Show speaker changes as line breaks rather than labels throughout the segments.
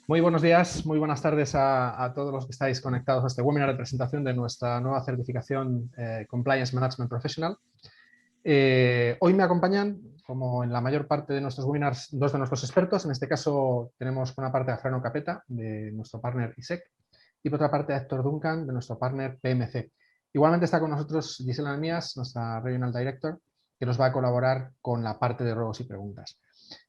Muy buenos días, muy buenas tardes a todos los que estáis conectados a este webinar de presentación de nuestra nueva certificación Compliance Management Professional. Hoy me acompañan, como en la mayor parte de nuestros webinars, dos de nuestros expertos. En este caso tenemos por una parte a Frano Capeta, de nuestro partner ISEC, y por otra parte a Héctor Duncan, de nuestro partner PMC. Igualmente está con nosotros Gisela Almías, nuestra Regional Director, que nos va a colaborar con la parte de ruegos y preguntas.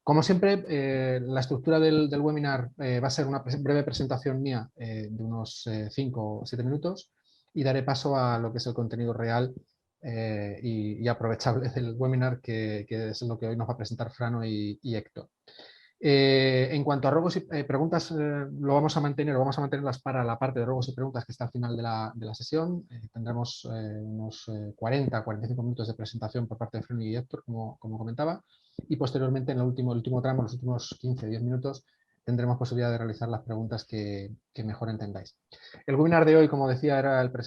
Como siempre, la estructura del webinar va a ser una breve presentación mía de unos 5 o 7 minutos y daré paso a lo que es el contenido real y aprovechable del webinar, que es lo que hoy nos va a presentar Frano y Héctor. En cuanto a ruegos y preguntas, vamos a mantenerlas para la parte de ruegos y preguntas que está al final de la sesión. Tendremos unos 40-45 minutos de presentación por parte de Frano y Héctor, como comentaba, y posteriormente en el último tramo, los últimos 15-10 minutos, tendremos posibilidad de realizar las preguntas que mejor entendáis. El webinar de hoy, como decía,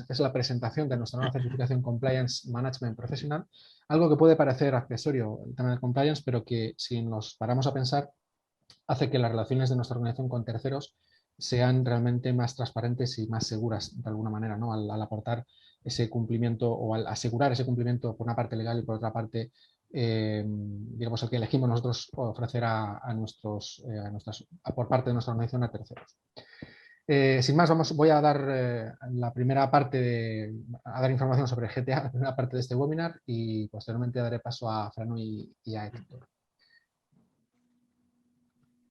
es la presentación de nuestra nueva certificación Compliance Management Professional, algo que puede parecer accesorio el tema del compliance, pero que si nos paramos a pensar, hace que las relaciones de nuestra organización con terceros sean realmente más transparentes y más seguras, de alguna manera, ¿no? Al aportar ese cumplimiento o al asegurar ese cumplimiento por una parte legal y por otra parte, digamos, el que elegimos nosotros ofrecer por parte de nuestra organización a terceros. Sin más, voy a dar la primera parte, a dar información sobre GTA, la primera parte de este webinar, y posteriormente daré paso a Frano y a Héctor.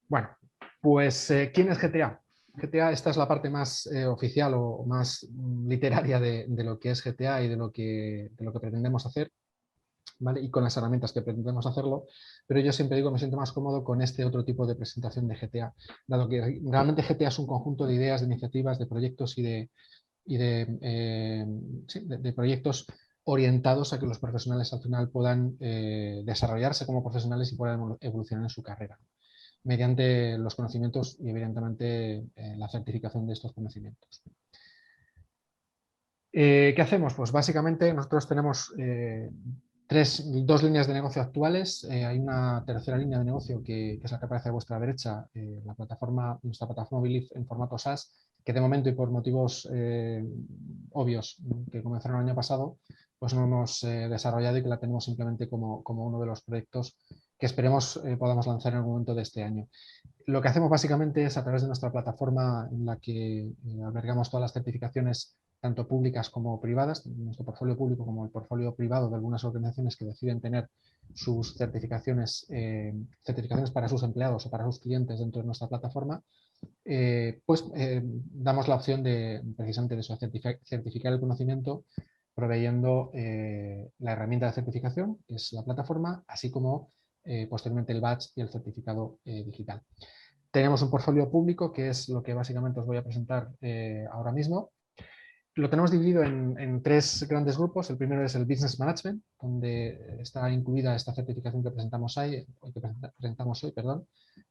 Bueno, pues ¿quién es GTA? GTA, esta es la parte más oficial o más literaria de lo que es GTA y de lo que pretendemos hacer, ¿vale? Y con las herramientas que pretendemos hacerlo, pero yo siempre digo, me siento más cómodo con este otro tipo de presentación de GTA, dado que realmente GTA es un conjunto de ideas, de iniciativas, de proyectos de proyectos orientados a que los profesionales al final puedan desarrollarse como profesionales y puedan evolucionar en su carrera mediante los conocimientos y evidentemente la certificación de estos conocimientos. ¿Qué hacemos? Pues básicamente nosotros tenemos dos líneas de negocio actuales. Hay una tercera línea de negocio que es la que aparece a vuestra derecha, nuestra plataforma Belief en formato SaaS, que de momento y por motivos obvios que comenzaron el año pasado, pues no hemos desarrollado y que la tenemos simplemente como uno de los proyectos que esperemos podamos lanzar en algún momento de este año. Lo que hacemos básicamente es, a través de nuestra plataforma en la que albergamos todas las certificaciones, tanto públicas como privadas, nuestro portfolio público como el portfolio privado de algunas organizaciones que deciden tener sus certificaciones para sus empleados o para sus clientes dentro de nuestra plataforma, damos la opción de precisamente de eso, certificar el conocimiento proveyendo la herramienta de certificación, que es la plataforma, así como posteriormente el badge y el certificado digital. Tenemos un portfolio público, que es lo que básicamente os voy a presentar ahora mismo. Lo tenemos dividido en tres grandes grupos. El primero es el Business Management, donde está incluida esta certificación que presentamos hoy,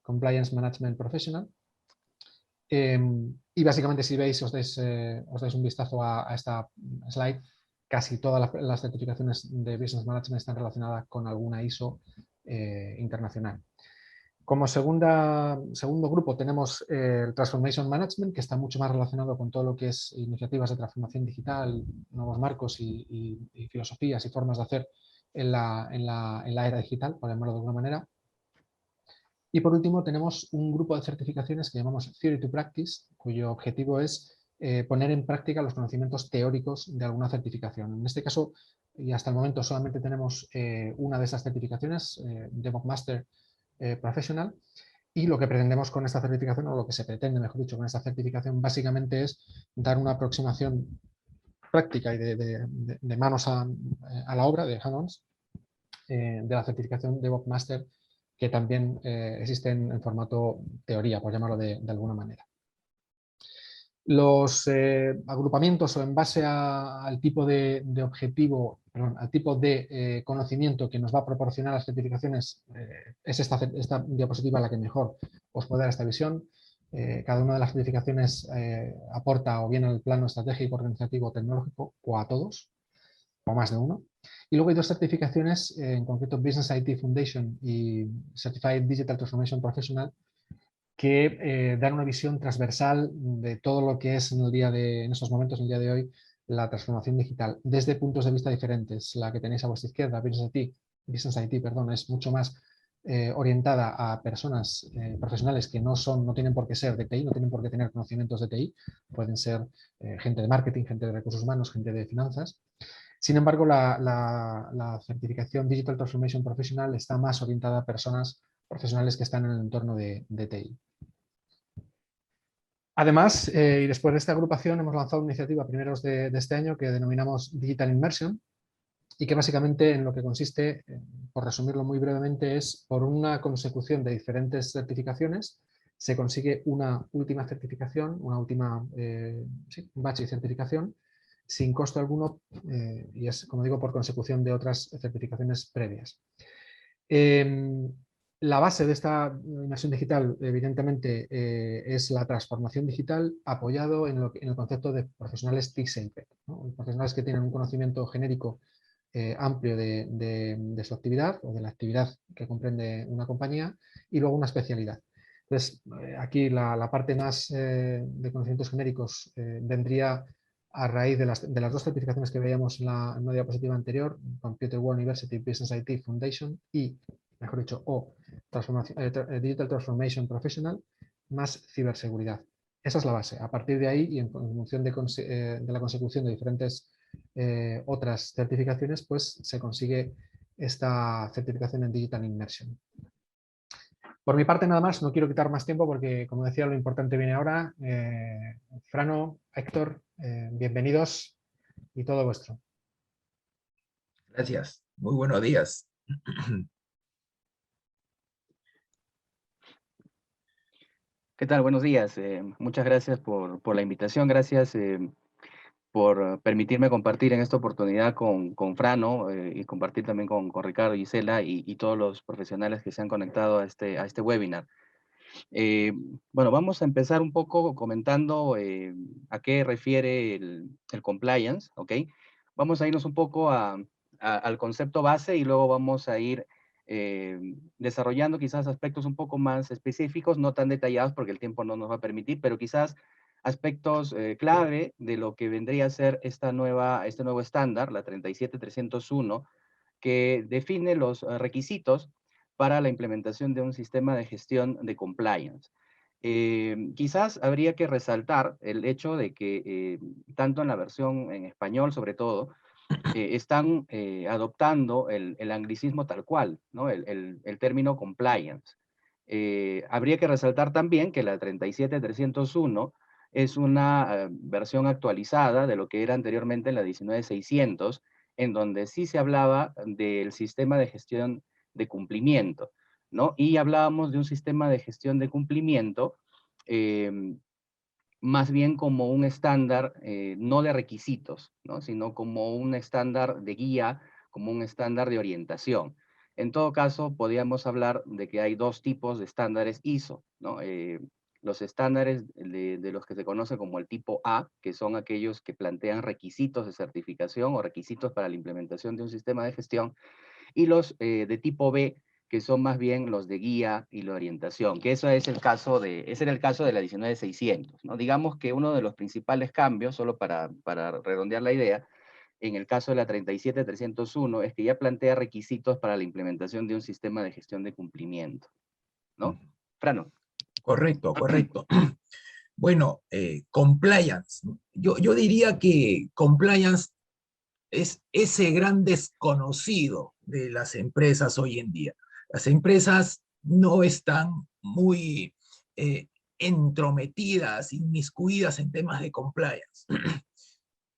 Compliance Management Professional. Y básicamente, si veis, os dais un vistazo a esta slide, casi todas las certificaciones de Business Management están relacionadas con alguna ISO internacional. Como segundo grupo tenemos el Transformation Management, que está mucho más relacionado con todo lo que es iniciativas de transformación digital, nuevos marcos y filosofías y formas de hacer en la era digital, por llamarlo de alguna manera. Y por último tenemos un grupo de certificaciones que llamamos Theory to Practice, cuyo objetivo es poner en práctica los conocimientos teóricos de alguna certificación. En este caso, y hasta el momento solamente tenemos una de esas certificaciones, DevOps Master Professional, y lo que pretendemos con esta certificación, o lo que se pretende, mejor dicho, con esta certificación, básicamente es dar una aproximación práctica y de manos a la obra, de hand-ons, de la certificación DevOps Master, que también existe en formato teoría, por llamarlo de alguna manera. Los agrupamientos, o en base al tipo de objetivo, al tipo de conocimiento que nos va a proporcionar las certificaciones, es esta diapositiva la que mejor os puede dar esta visión. Cada una de las certificaciones aporta o bien al plano estratégico, organizativo, tecnológico, o a todos, o más de uno. Y luego hay dos certificaciones, en concreto Business IT Foundation y Certified Digital Transformation Professional, que dan una visión transversal de todo lo que es en estos momentos, en el día de hoy, la transformación digital, desde puntos de vista diferentes. La que tenéis a vuestra izquierda, Business IT, perdón, es mucho más orientada a personas profesionales que no tienen por qué ser de TI, no tienen por qué tener conocimientos de TI, pueden ser gente de marketing, gente de recursos humanos, gente de finanzas. Sin embargo, la certificación Digital Transformation Professional está más orientada a personas profesionales que están en el entorno de TI. Además, y después de esta agrupación, hemos lanzado una iniciativa a primeros de este año que denominamos Digital Immersion, y que básicamente en lo que consiste, por resumirlo muy brevemente, es por una consecución de diferentes certificaciones, se consigue una última certificación, un batch de certificación, sin costo alguno, y es, como digo, por consecución de otras certificaciones previas. La base de esta inmersión digital, evidentemente, es la transformación digital apoyado en el concepto de profesionales TIC-SAFE, ¿no? Profesionales que tienen un conocimiento genérico amplio de su actividad o de la actividad que comprende una compañía y luego una especialidad. Entonces, aquí la parte más de conocimientos genéricos vendría a raíz de las dos certificaciones que veíamos en una diapositiva anterior, Computer World University Business IT Foundation y, mejor dicho, Digital Transformation Professional más ciberseguridad. Esa es la base. A partir de ahí y en función de la consecución de diferentes otras certificaciones, pues se consigue esta certificación en Digital Immersion. Por mi parte nada más, no quiero quitar más tiempo porque, como decía, lo importante viene ahora. Frano, Héctor, bienvenidos y todo vuestro.
Gracias. Muy buenos días.
¿Qué tal? Buenos días. Muchas gracias por la invitación. Gracias por permitirme compartir en esta oportunidad con Frano y compartir también con Ricardo, Gisela y todos los profesionales que se han conectado a este webinar. Bueno, vamos a empezar un poco comentando a qué refiere el compliance, ¿ok? Vamos a irnos un poco al concepto base y luego vamos a ir desarrollando quizás aspectos un poco más específicos, no tan detallados porque el tiempo no nos va a permitir, pero quizás aspectos clave de lo que vendría a ser este nuevo estándar, la 37301, que define los requisitos para la implementación de un sistema de gestión de compliance. Quizás habría que resaltar el hecho de que tanto en la versión en español, sobre todo, están adoptando el anglicismo tal cual, ¿no? El término compliance. Habría que resaltar también que la 37301 es una versión actualizada de lo que era anteriormente la 19600, en donde sí se hablaba del sistema de gestión de cumplimiento, ¿no? Y hablábamos de un sistema de gestión de cumplimiento más bien como un estándar, no de requisitos, ¿no? Sino como un estándar de guía, como un estándar de orientación. En todo caso, podríamos hablar de que hay dos tipos de estándares ISO, ¿no? Los estándares de los que se conoce como el tipo A, que son aquellos que plantean requisitos de certificación o requisitos para la implementación de un sistema de gestión, y los de tipo B, que son más bien los de guía y la orientación, que ese era el caso de la 19600, ¿no? Digamos que uno de los principales cambios, solo para redondear la idea, en el caso de la 37301, es que ya plantea requisitos para la implementación de un sistema de gestión de cumplimiento, ¿no? Frano.
Correcto, correcto. Bueno, compliance, ¿no? Yo diría que compliance es ese gran desconocido de las empresas hoy en día. Las empresas no están muy entrometidas, inmiscuidas en temas de compliance.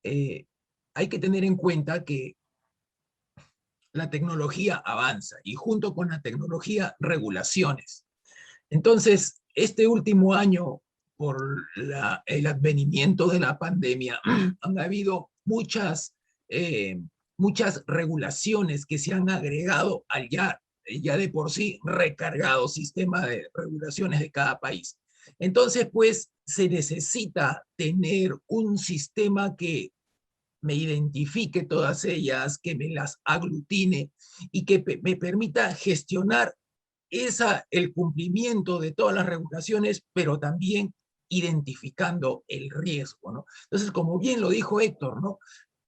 Hay que tener en cuenta que la tecnología avanza y junto con la tecnología, regulaciones. Entonces, este último año, por el advenimiento de la pandemia, han habido muchas regulaciones que se han agregado al ya de por sí recargado sistema de regulaciones de cada país. Entonces, pues, se necesita tener un sistema que me identifique todas ellas, que me las aglutine y que me permita gestionar el cumplimiento de todas las regulaciones, pero también identificando el riesgo, ¿no? Entonces, como bien lo dijo Héctor, ¿no?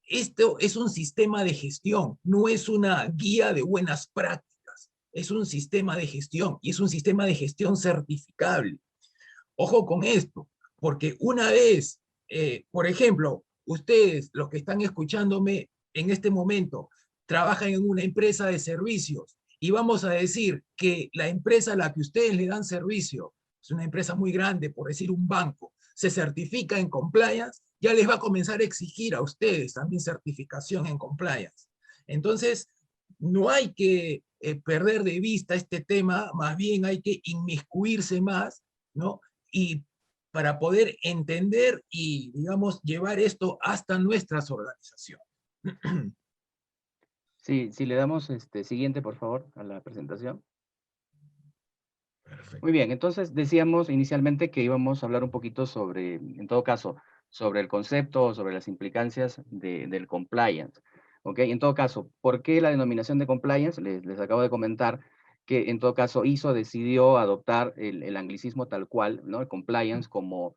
Esto es un sistema de gestión, no es una guía de buenas prácticas, es un sistema de gestión y es un sistema de gestión certificable. Ojo con esto, porque una vez, por ejemplo, ustedes, los que están escuchándome en este momento, trabajan en una empresa de servicios y vamos a decir que la empresa a la que ustedes le dan servicio es una empresa muy grande, por decir un banco, se certifica en compliance, ya les va a comenzar a exigir a ustedes también certificación en compliance. Entonces, no hay que perder de vista este tema, más bien hay que inmiscuirse más, ¿no? Y para poder entender y, digamos, llevar esto hasta nuestras organizaciones.
Sí, si le damos siguiente, por favor, a la presentación.
Perfecto.
Muy bien, entonces decíamos inicialmente que íbamos a hablar un poquito sobre, en todo caso, sobre el concepto, sobre las implicancias del compliance. ¿Ok? En todo caso, ¿por qué la denominación de compliance? Les acabo de comentar que en todo caso ISO decidió adoptar el anglicismo tal cual, ¿no? El compliance como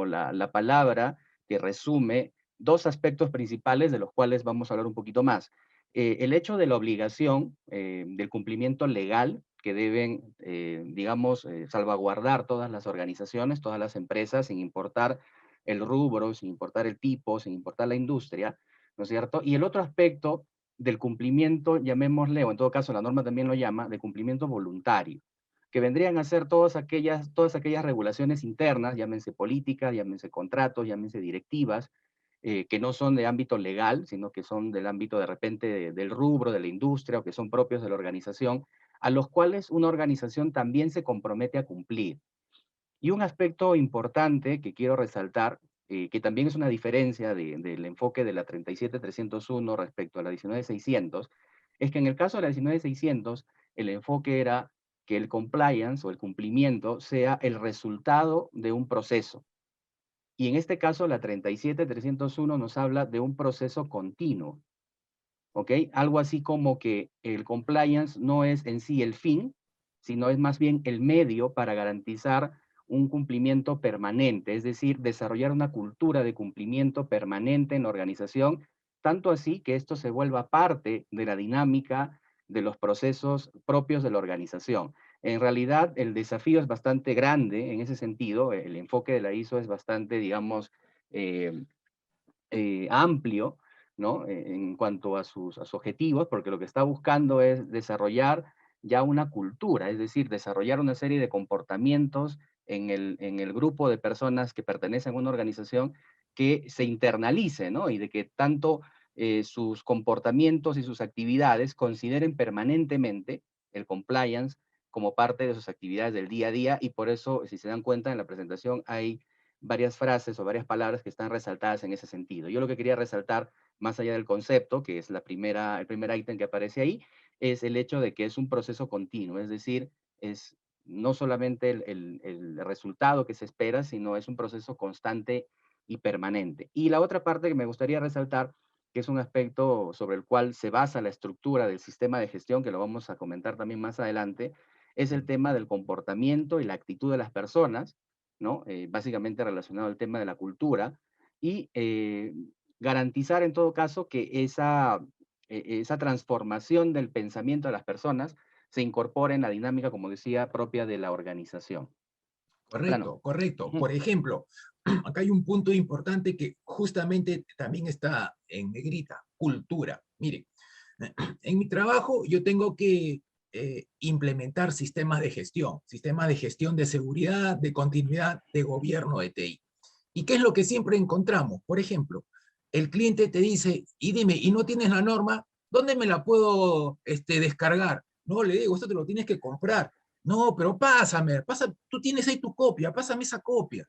la palabra que resume dos aspectos principales de los cuales vamos a hablar un poquito más. El hecho de la obligación del cumplimiento legal que deben, digamos, salvaguardar todas las organizaciones, todas las empresas, sin importar el rubro, sin importar el tipo, sin importar la industria, ¿no es cierto? Y el otro aspecto del cumplimiento, llamémosle, o en todo caso la norma también lo llama, de cumplimiento voluntario, que vendrían a ser todas aquellas regulaciones internas, llámense políticas, llámense contratos, llámense directivas, que no son de ámbito legal, sino que son del ámbito de repente del rubro, de la industria, o que son propios de la organización, a los cuales una organización también se compromete a cumplir. Y un aspecto importante que quiero resaltar, que también es una diferencia del enfoque de la 37301 respecto a la 19600, es que en el caso de la 19600, el enfoque era que el compliance o el cumplimiento sea el resultado de un proceso. Y en este caso, la 37301 nos habla de un proceso continuo. ¿Ok? Algo así como que el compliance no es en sí el fin, sino es más bien el medio para garantizar un cumplimiento permanente, es decir, desarrollar una cultura de cumplimiento permanente en la organización, tanto así que esto se vuelva parte de la dinámica de los procesos propios de la organización. En realidad, el desafío es bastante grande en ese sentido, el enfoque de la ISO es bastante, digamos, amplio, ¿no? En cuanto a sus objetivos, porque lo que está buscando es desarrollar ya una cultura, es decir, desarrollar una serie de comportamientos en el grupo de personas que pertenecen a una organización que se internalice, ¿no? Y de que tanto sus comportamientos y sus actividades consideren permanentemente el compliance como parte de sus actividades del día a día, y por eso, si se dan cuenta, en la presentación hay varias frases o varias palabras que están resaltadas en ese sentido. Yo lo que quería resaltar, más allá del concepto, que es el primer ítem que aparece ahí, es el hecho de que es un proceso continuo, es decir, es no solamente el resultado que se espera, sino es un proceso constante y permanente. Y la otra parte que me gustaría resaltar, que es un aspecto sobre el cual se basa la estructura del sistema de gestión, que lo vamos a comentar también más adelante, es el tema del comportamiento y la actitud de las personas, ¿no? Básicamente relacionado al tema de la cultura, y garantizar en todo caso que esa transformación del pensamiento de las personas se incorpore en la dinámica, como decía, propia de la organización.
Correcto, correcto.
Uh-huh.
Por ejemplo, acá hay un punto importante que justamente también está en negrita, cultura. Mire, en mi trabajo yo tengo que implementar sistemas de gestión de seguridad, de continuidad, de gobierno de TI. ¿Y qué es lo que siempre encontramos? Por ejemplo, el cliente te dice, y dime, ¿y no tienes la norma? ¿Dónde me la puedo descargar? No, le digo, esto te lo tienes que comprar. No, pero tú tienes ahí tu copia, pásame esa copia.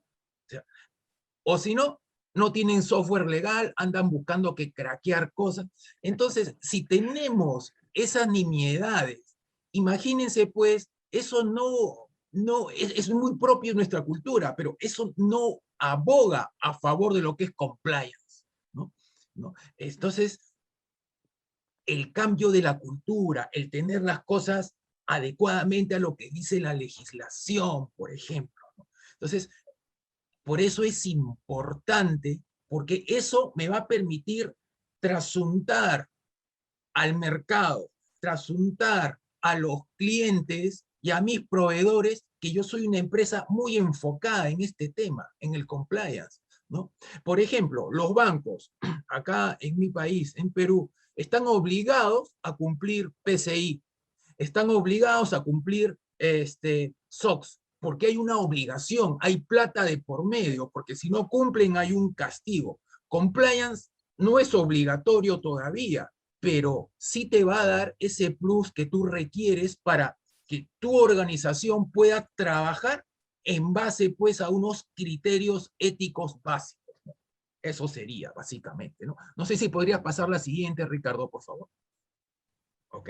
O si no, no tienen software legal, andan buscando que craquear cosas. Entonces, si tenemos esas nimiedades, imagínense pues, eso no es muy propio de nuestra cultura, pero eso no aboga a favor de lo que es compliance, ¿no? ¿No? Entonces, el cambio de la cultura, el tener las cosas adecuadamente a lo que dice la legislación, por ejemplo, ¿no? Entonces, por eso es importante, porque eso me va a permitir trasuntar al mercado, trasuntar a los clientes y a mis proveedores que yo soy una empresa muy enfocada en este tema, en el compliance, ¿no? Por ejemplo, los bancos, acá en mi país, en Perú, están obligados a cumplir PCI, están obligados a cumplir SOX, porque hay una obligación, hay plata de por medio, porque si no cumplen hay un castigo. Compliance no es obligatorio todavía, pero sí te va a dar ese plus que tú requieres para que tu organización pueda trabajar en base pues a unos criterios éticos básicos. Eso sería básicamente, ¿no? No sé si podrías pasar la siguiente, Ricardo, por favor. Ok.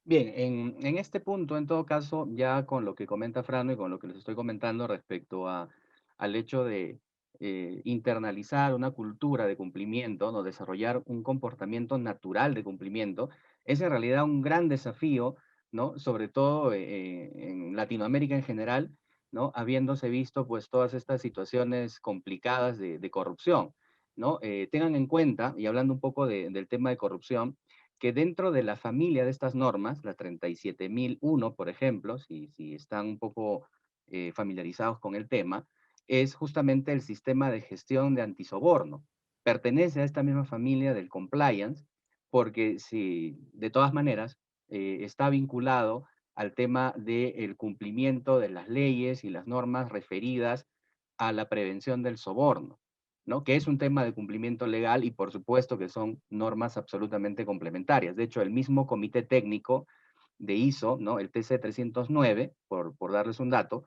Bien, en este punto, en todo caso, ya con lo que comenta Frano y con lo que les estoy comentando respecto al hecho de internalizar una cultura de cumplimiento, ¿no? Desarrollar un comportamiento natural de cumplimiento, es en realidad un gran desafío, ¿no? Sobre todo en Latinoamérica en general, ¿no? Habiéndose visto pues todas estas situaciones complicadas de corrupción, ¿no? Tengan en cuenta, y hablando un poco del tema de corrupción, que dentro de la familia de estas normas, la 37.001, por ejemplo, si están un poco familiarizados con el tema, es justamente el sistema de gestión de antisoborno. Pertenece a esta misma familia del compliance, porque si de todas maneras está vinculado al tema del cumplimiento de las leyes y las normas referidas a la prevención del soborno, ¿no? Que es un tema de cumplimiento legal y por supuesto que son normas absolutamente complementarias. De hecho, el mismo comité técnico de ISO, ¿no? El TC 309, por darles un dato,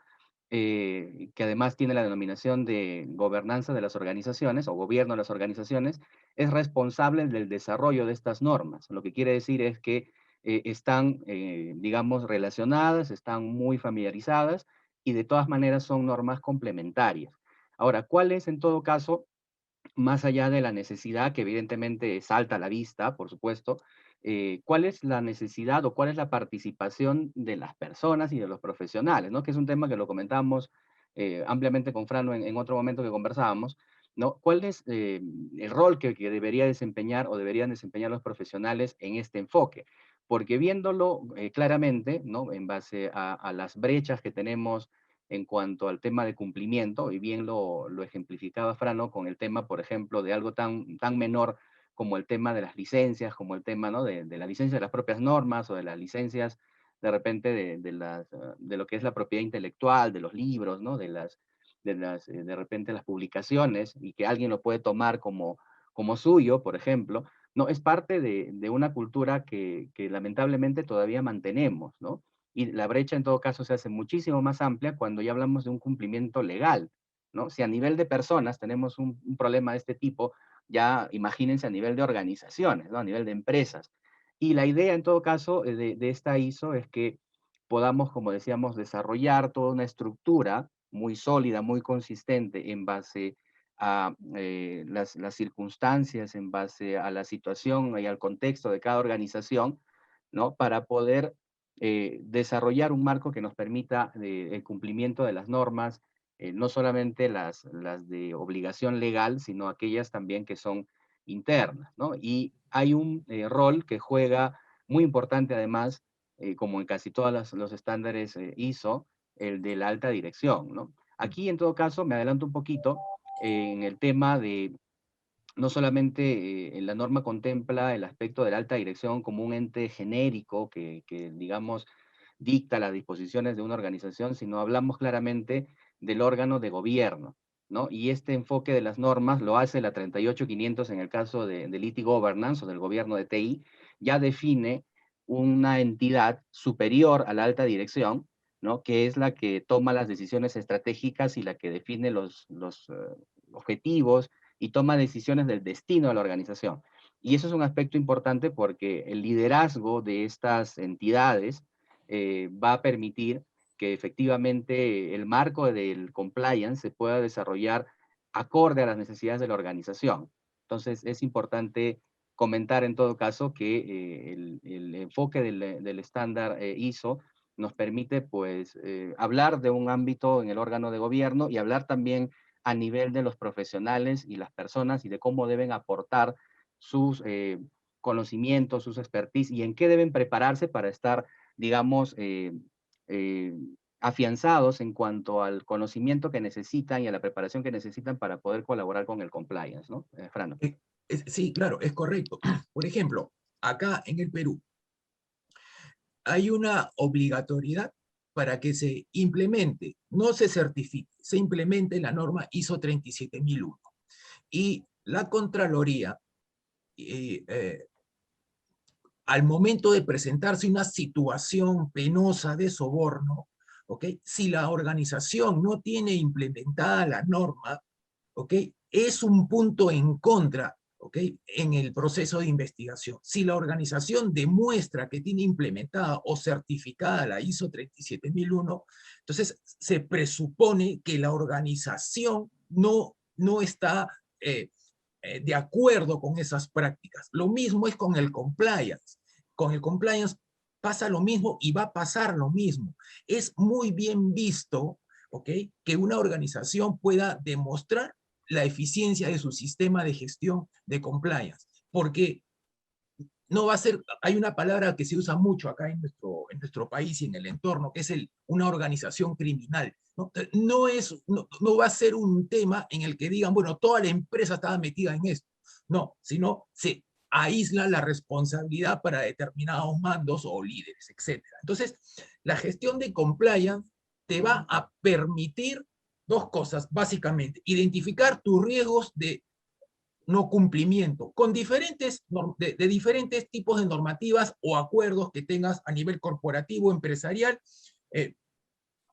que además tiene la denominación de gobernanza de las organizaciones o gobierno de las organizaciones, es responsable del desarrollo de estas normas. Lo que quiere decir es que están, digamos, relacionadas, están muy familiarizadas y de todas maneras son normas complementarias. Ahora, ¿cuál es en todo caso, más allá de la necesidad que evidentemente salta a la vista, por supuesto, cuál es la necesidad o cuál es la participación de las personas y de los profesionales, ¿no? Que es un tema que lo comentamos ampliamente con Frano en otro momento que conversábamos, ¿no? ¿Cuál es el rol que debería desempeñar o deberían desempeñar los profesionales en este enfoque? Porque viéndolo claramente, ¿no? En base a las brechas que tenemos en cuanto al tema de cumplimiento, y bien lo ejemplificaba Frano con el tema, por ejemplo, de algo tan menor como el tema de las licencias, como el tema, ¿no? de la licencia de las propias normas o de las licencias de repente de lo que es la propiedad intelectual, de los libros, ¿no? De repente las publicaciones y que alguien lo puede tomar como suyo, por ejemplo, no, es parte de una cultura que lamentablemente todavía mantenemos, ¿no? Y la brecha en todo caso se hace muchísimo más amplia cuando ya hablamos de un cumplimiento legal, ¿no? Si a nivel de personas tenemos un problema de este tipo, ya imagínense a nivel de organizaciones, ¿no? A nivel de empresas. Y la idea en todo caso de esta ISO es que podamos, como decíamos, desarrollar toda una estructura muy sólida, muy consistente en base a las circunstancias, en base a la situación y al contexto de cada organización, ¿no? Para poder desarrollar un marco que nos permita el cumplimiento de las normas, no solamente las de obligación legal, sino aquellas también que son internas, ¿no? Y hay un rol que juega muy importante además, como en casi todos los estándares ISO, el de la alta dirección, ¿no? Aquí en todo caso me adelanto un poquito en el tema de no solamente la norma contempla el aspecto de la alta dirección como un ente genérico que, digamos, dicta las disposiciones de una organización, sino hablamos claramente del órgano de gobierno, ¿no? Y este enfoque de las normas lo hace la 38500 en el caso del IT Governance o del gobierno de TI, ya define una entidad superior a la alta dirección, ¿no? Que es la que toma las decisiones estratégicas y la que define los objetivos y toma decisiones del destino de la organización. Y eso es un aspecto importante porque el liderazgo de estas entidades va a permitir que efectivamente el marco del compliance se pueda desarrollar acorde a las necesidades de la organización. Entonces es importante comentar en todo caso que el enfoque del estándar ISO nos permite pues hablar de un ámbito en el órgano de gobierno y hablar también a nivel de los profesionales y las personas y de cómo deben aportar sus conocimientos, sus expertise y en qué deben prepararse para estar, digamos, eh, afianzados en cuanto al conocimiento que necesitan y a la preparación que necesitan para poder colaborar con el compliance, ¿no? Frano.
Sí, claro, es correcto. Por ejemplo, acá en el Perú hay una obligatoriedad para que se implemente, no se certifique, se implemente la norma ISO 37001. Y la Contraloría, al momento de presentarse una situación penosa de soborno, ¿ok? Si la organización no tiene implementada la norma, ¿ok? Es un punto en contra, ¿ok? En el proceso de investigación. Si la organización demuestra que tiene implementada o certificada la ISO 37001, entonces se presupone que la organización no está de acuerdo con esas prácticas. Lo mismo es con el compliance. Con el compliance pasa lo mismo y va a pasar lo mismo. Es muy bien visto, ¿ok?, que una organización pueda demostrar la eficiencia de su sistema de gestión de compliance, porque no va a ser, hay una palabra que se usa mucho acá en nuestro país y en el entorno, que es una organización criminal. No va a ser un tema en el que digan, bueno, toda la empresa estaba metida en esto. No, sino se aísla la responsabilidad para determinados mandos o líderes, etc. Entonces, la gestión de compliance te va a permitir dos cosas, básicamente: identificar tus riesgos de no cumplimiento, con de diferentes tipos de normativas o acuerdos que tengas a nivel corporativo, empresarial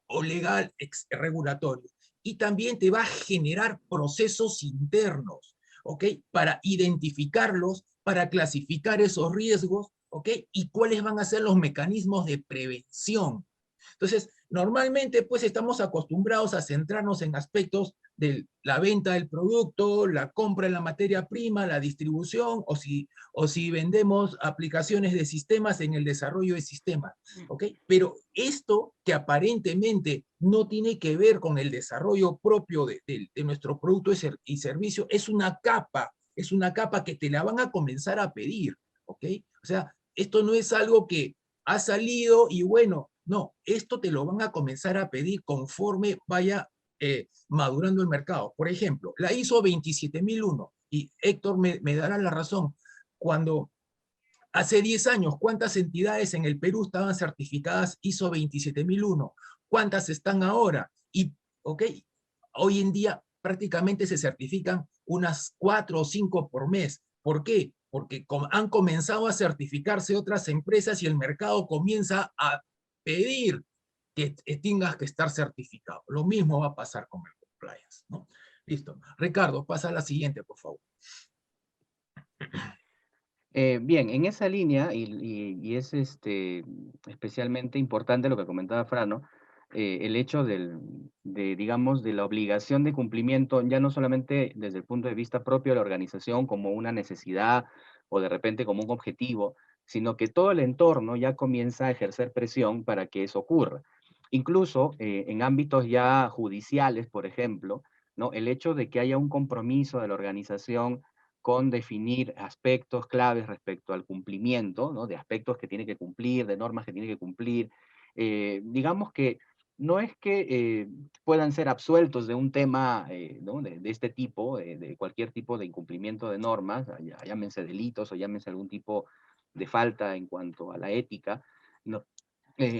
o legal, regulatorio. Y también te va a generar procesos internos, ¿ok? Para identificarlos, para clasificar esos riesgos, ¿ok? Y cuáles van a ser los mecanismos de prevención. Entonces, normalmente pues estamos acostumbrados a centrarnos en aspectos de la venta del producto, la compra de la materia prima, la distribución, o si vendemos aplicaciones de sistemas, en el desarrollo de sistemas, ¿ok? Pero esto que aparentemente no tiene que ver con el desarrollo propio de nuestro producto y servicio, es una capa que te la van a comenzar a pedir, ¿ok? O sea, esto no es algo que ha salido y bueno, no, esto te lo van a comenzar a pedir conforme vaya madurando el mercado. Por ejemplo, la ISO 27001, y Héctor me dará la razón, cuando hace 10 años, ¿cuántas entidades en el Perú estaban certificadas ISO 27001? ¿Cuántas están ahora? Y, ok, hoy en día prácticamente se certifican unas 4 o 5 por mes. ¿Por qué? Porque han comenzado a certificarse otras empresas y el mercado comienza a pedir que tengas que estar certificado. Lo mismo va a pasar con el compliance, ¿no? Listo. Ricardo, pasa a la siguiente, por favor.
Bien, en esa línea, y es especialmente importante lo que comentaba Frano, el hecho digamos, de la obligación de cumplimiento, ya no solamente desde el punto de vista propio de la organización como una necesidad o de repente como un objetivo, sino que todo el entorno ya comienza a ejercer presión para que eso ocurra. Incluso en ámbitos ya judiciales, por ejemplo, ¿no? El hecho de que haya un compromiso de la organización con definir aspectos claves respecto al cumplimiento, ¿no? De aspectos que tiene que cumplir, de normas que tiene que cumplir. Digamos que no es que puedan ser absueltos de un tema ¿no? de este tipo, de cualquier tipo de incumplimiento de normas, llámense delitos o llámense algún tipo de falta en cuanto a la ética, no,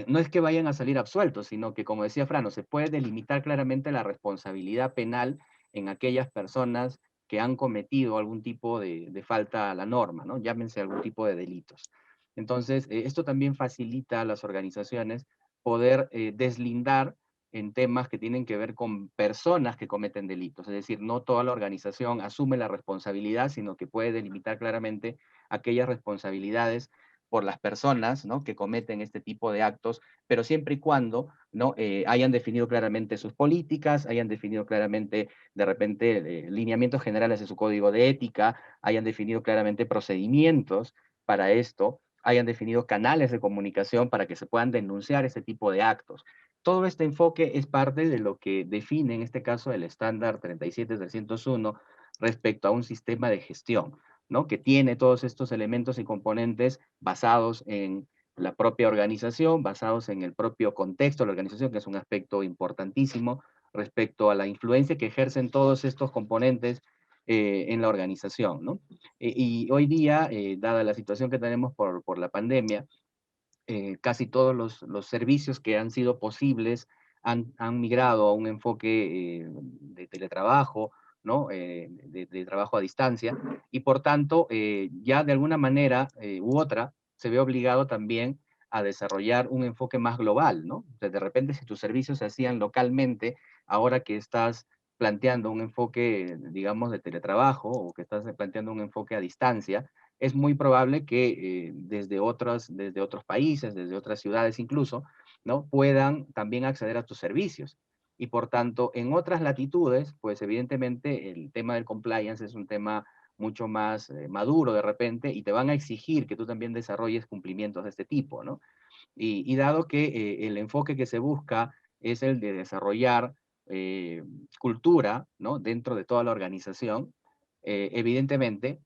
no es que vayan a salir absueltos, sino que, como decía Frano, se puede delimitar claramente la responsabilidad penal en aquellas personas que han cometido algún tipo de falta a la norma, ¿no? Llámense algún tipo de delitos. Entonces, esto también facilita a las organizaciones poder deslindar en temas que tienen que ver con personas que cometen delitos. Es decir, no toda la organización asume la responsabilidad, sino que puede delimitar claramente aquellas responsabilidades por las personas, ¿no?, que cometen este tipo de actos, pero siempre y cuando, ¿no?, hayan definido claramente sus políticas, hayan definido claramente, de repente, lineamientos generales de su código de ética, hayan definido claramente procedimientos para esto, hayan definido canales de comunicación para que se puedan denunciar ese tipo de actos. Todo este enfoque es parte de lo que define, en este caso, el estándar 37301 respecto a un sistema de gestión, ¿no?, que tiene todos estos elementos y componentes basados en la propia organización, basados en el propio contexto de la organización, que es un aspecto importantísimo respecto a la influencia que ejercen todos estos componentes en la organización, ¿no? Y hoy día, dada la situación que tenemos por la pandemia, casi todos los servicios que han sido posibles han migrado a un enfoque de teletrabajo, ¿no? De trabajo a distancia, y por tanto, ya de alguna manera u otra, se ve obligado también a desarrollar un enfoque más global, ¿no? O sea, de repente, si tus servicios se hacían localmente, ahora que estás planteando un enfoque, digamos, de teletrabajo, o que estás planteando un enfoque a distancia, es muy probable que desde otros países, desde otras ciudades incluso, ¿no?, puedan también acceder a tus servicios. Y por tanto, en otras latitudes, pues evidentemente el tema del compliance es un tema mucho más maduro de repente, y te van a exigir que tú también desarrolles cumplimientos de este tipo, ¿no? Y dado que el enfoque que se busca es el de desarrollar cultura, ¿no?, dentro de toda la organización, evidentemente,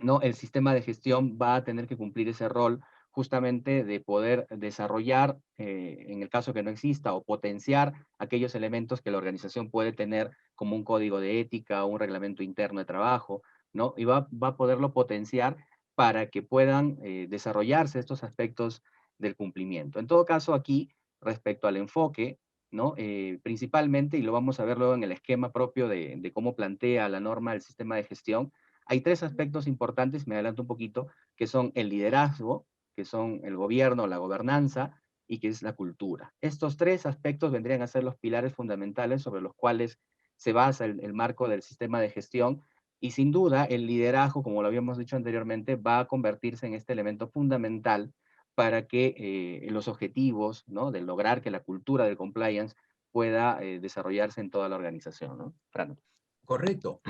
¿no?, el sistema de gestión va a tener que cumplir ese rol justamente de poder desarrollar, en el caso que no exista, o potenciar aquellos elementos que la organización puede tener, como un código de ética o un reglamento interno de trabajo, ¿no? Y va a poderlo potenciar para que puedan desarrollarse estos aspectos del cumplimiento. En todo caso, aquí, respecto al enfoque, ¿no?, principalmente, y lo vamos a ver luego en el esquema propio de cómo plantea la norma el sistema de gestión, hay tres aspectos importantes, me adelanto un poquito, que son el liderazgo, que son el gobierno, la gobernanza, y que es la cultura. Estos tres aspectos vendrían a ser los pilares fundamentales sobre los cuales se basa el marco del sistema de gestión, y sin duda el liderazgo, como lo habíamos dicho anteriormente, va a convertirse en este elemento fundamental para que los objetivos, ¿no?, de lograr que la cultura del compliance pueda desarrollarse en toda la organización, ¿no? Fran.
Correcto.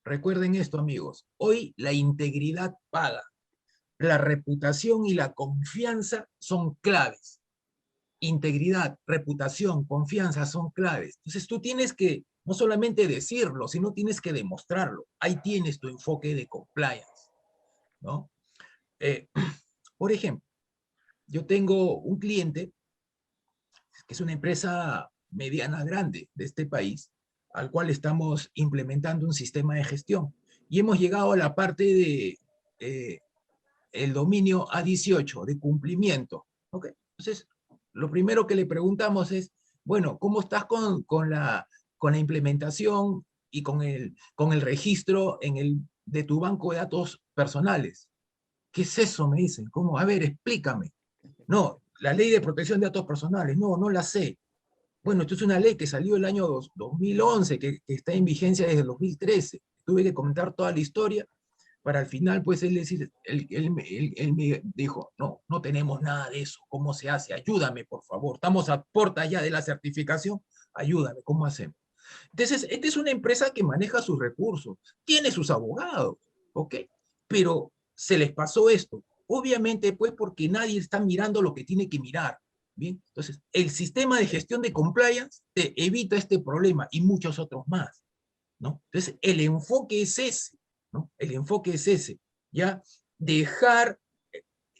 Recuerden esto, amigos. Hoy la integridad paga. La reputación y la confianza son claves. Integridad, reputación, confianza son claves. Entonces tú tienes que no solamente decirlo, sino tienes que demostrarlo. Ahí tienes tu enfoque de compliance, ¿no? Por ejemplo, yo tengo un cliente que es una empresa mediana grande de este país, al cual estamos implementando un sistema de gestión. Y hemos llegado a la parte de el dominio A18, de cumplimiento. ¿Okay? Entonces, lo primero que le preguntamos es, bueno, ¿cómo estás con la implementación y con el registro de tu banco de datos personales? ¿Qué es eso? Me dicen. ¿Cómo? A ver, explícame. No, la ley de protección de datos personales, no la sé. Bueno, esto es una ley que salió el año 2011, que está en vigencia desde el 2013. Tuve que comentar toda la historia para al final, pues, él me dijo, no tenemos nada de eso. ¿Cómo se hace? Ayúdame, por favor. Estamos a puerta ya de la certificación. Ayúdame, ¿cómo hacemos? Entonces, esta es una empresa que maneja sus recursos, tiene sus abogados, ¿ok? Pero se les pasó esto. Obviamente, pues, porque nadie está mirando lo que tiene que mirar. Bien, entonces, el sistema de gestión de compliance te evita este problema y muchos otros más, ¿no? Entonces, el enfoque es ese, ¿no? El enfoque es ese, ¿ya? Dejar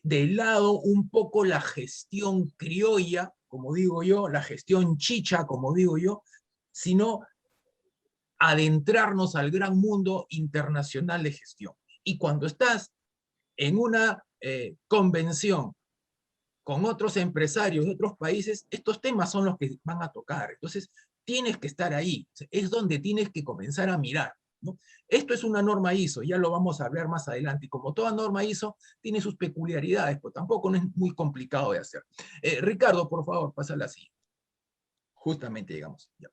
de lado un poco la gestión criolla, como digo yo, la gestión chicha, como digo yo, sino adentrarnos al gran mundo internacional de gestión. Y cuando estás en una convención con otros empresarios de otros países, estos temas son los que van a tocar. Entonces, tienes que estar ahí. Es donde tienes que comenzar a mirar, ¿no? Esto es una norma ISO, ya lo vamos a hablar más adelante. Y como toda norma ISO, tiene sus peculiaridades, pues tampoco no es muy complicado de hacer. Ricardo, por favor, pásala así. Justamente llegamos. Ya.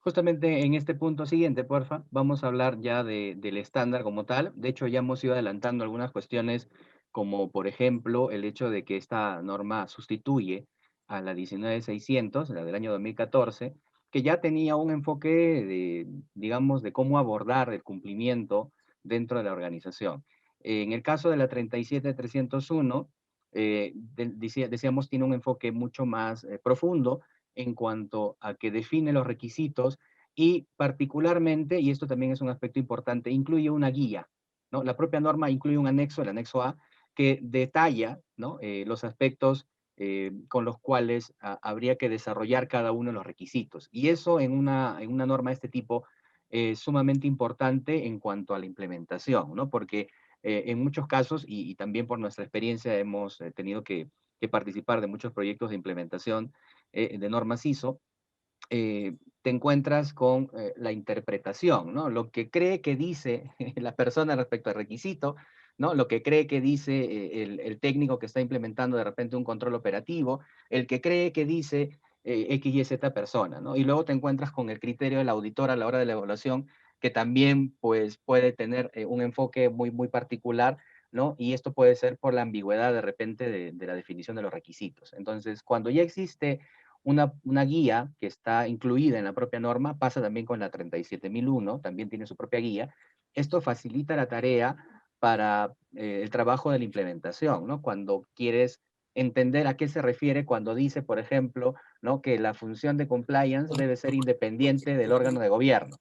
Justamente en este punto siguiente, porfa, vamos a hablar ya del estándar como tal. De hecho, ya hemos ido adelantando algunas cuestiones, como por ejemplo el hecho de que esta norma sustituye a la 19600, la del año 2014, que ya tenía un enfoque de, digamos, de cómo abordar el cumplimiento dentro de la organización. En el caso de la 37301, decíamos, tiene un enfoque mucho más profundo en cuanto a que define los requisitos y particularmente, y esto también es un aspecto importante, incluye una guía, ¿no? La propia norma incluye un anexo, el anexo A, que detalla, ¿no? Los aspectos con los cuales habría que desarrollar cada uno de los requisitos. Y eso en una norma de este tipo es sumamente importante en cuanto a la implementación, ¿no? Porque en muchos casos, y también por nuestra experiencia hemos tenido que participar de muchos proyectos de implementación de normas ISO, te encuentras con la interpretación, ¿no? Lo que cree que dice la persona respecto al requisito, ¿no? Lo que cree que dice el técnico que está implementando de repente un control operativo, el que cree que dice X, Y, Z persona, ¿no? Y luego te encuentras con el criterio del auditor a la hora de la evaluación, que también pues, puede tener un enfoque muy, muy particular, ¿no? Y esto puede ser por la ambigüedad de repente de la definición de los requisitos. Entonces, cuando ya existe una guía que está incluida en la propia norma, pasa también con la 37001, también tiene su propia guía. Esto facilita la tarea para el trabajo de la implementación, ¿no? Cuando quieres entender a qué se refiere cuando dice, por ejemplo, ¿no? Que la función de compliance debe ser independiente del órgano de gobierno,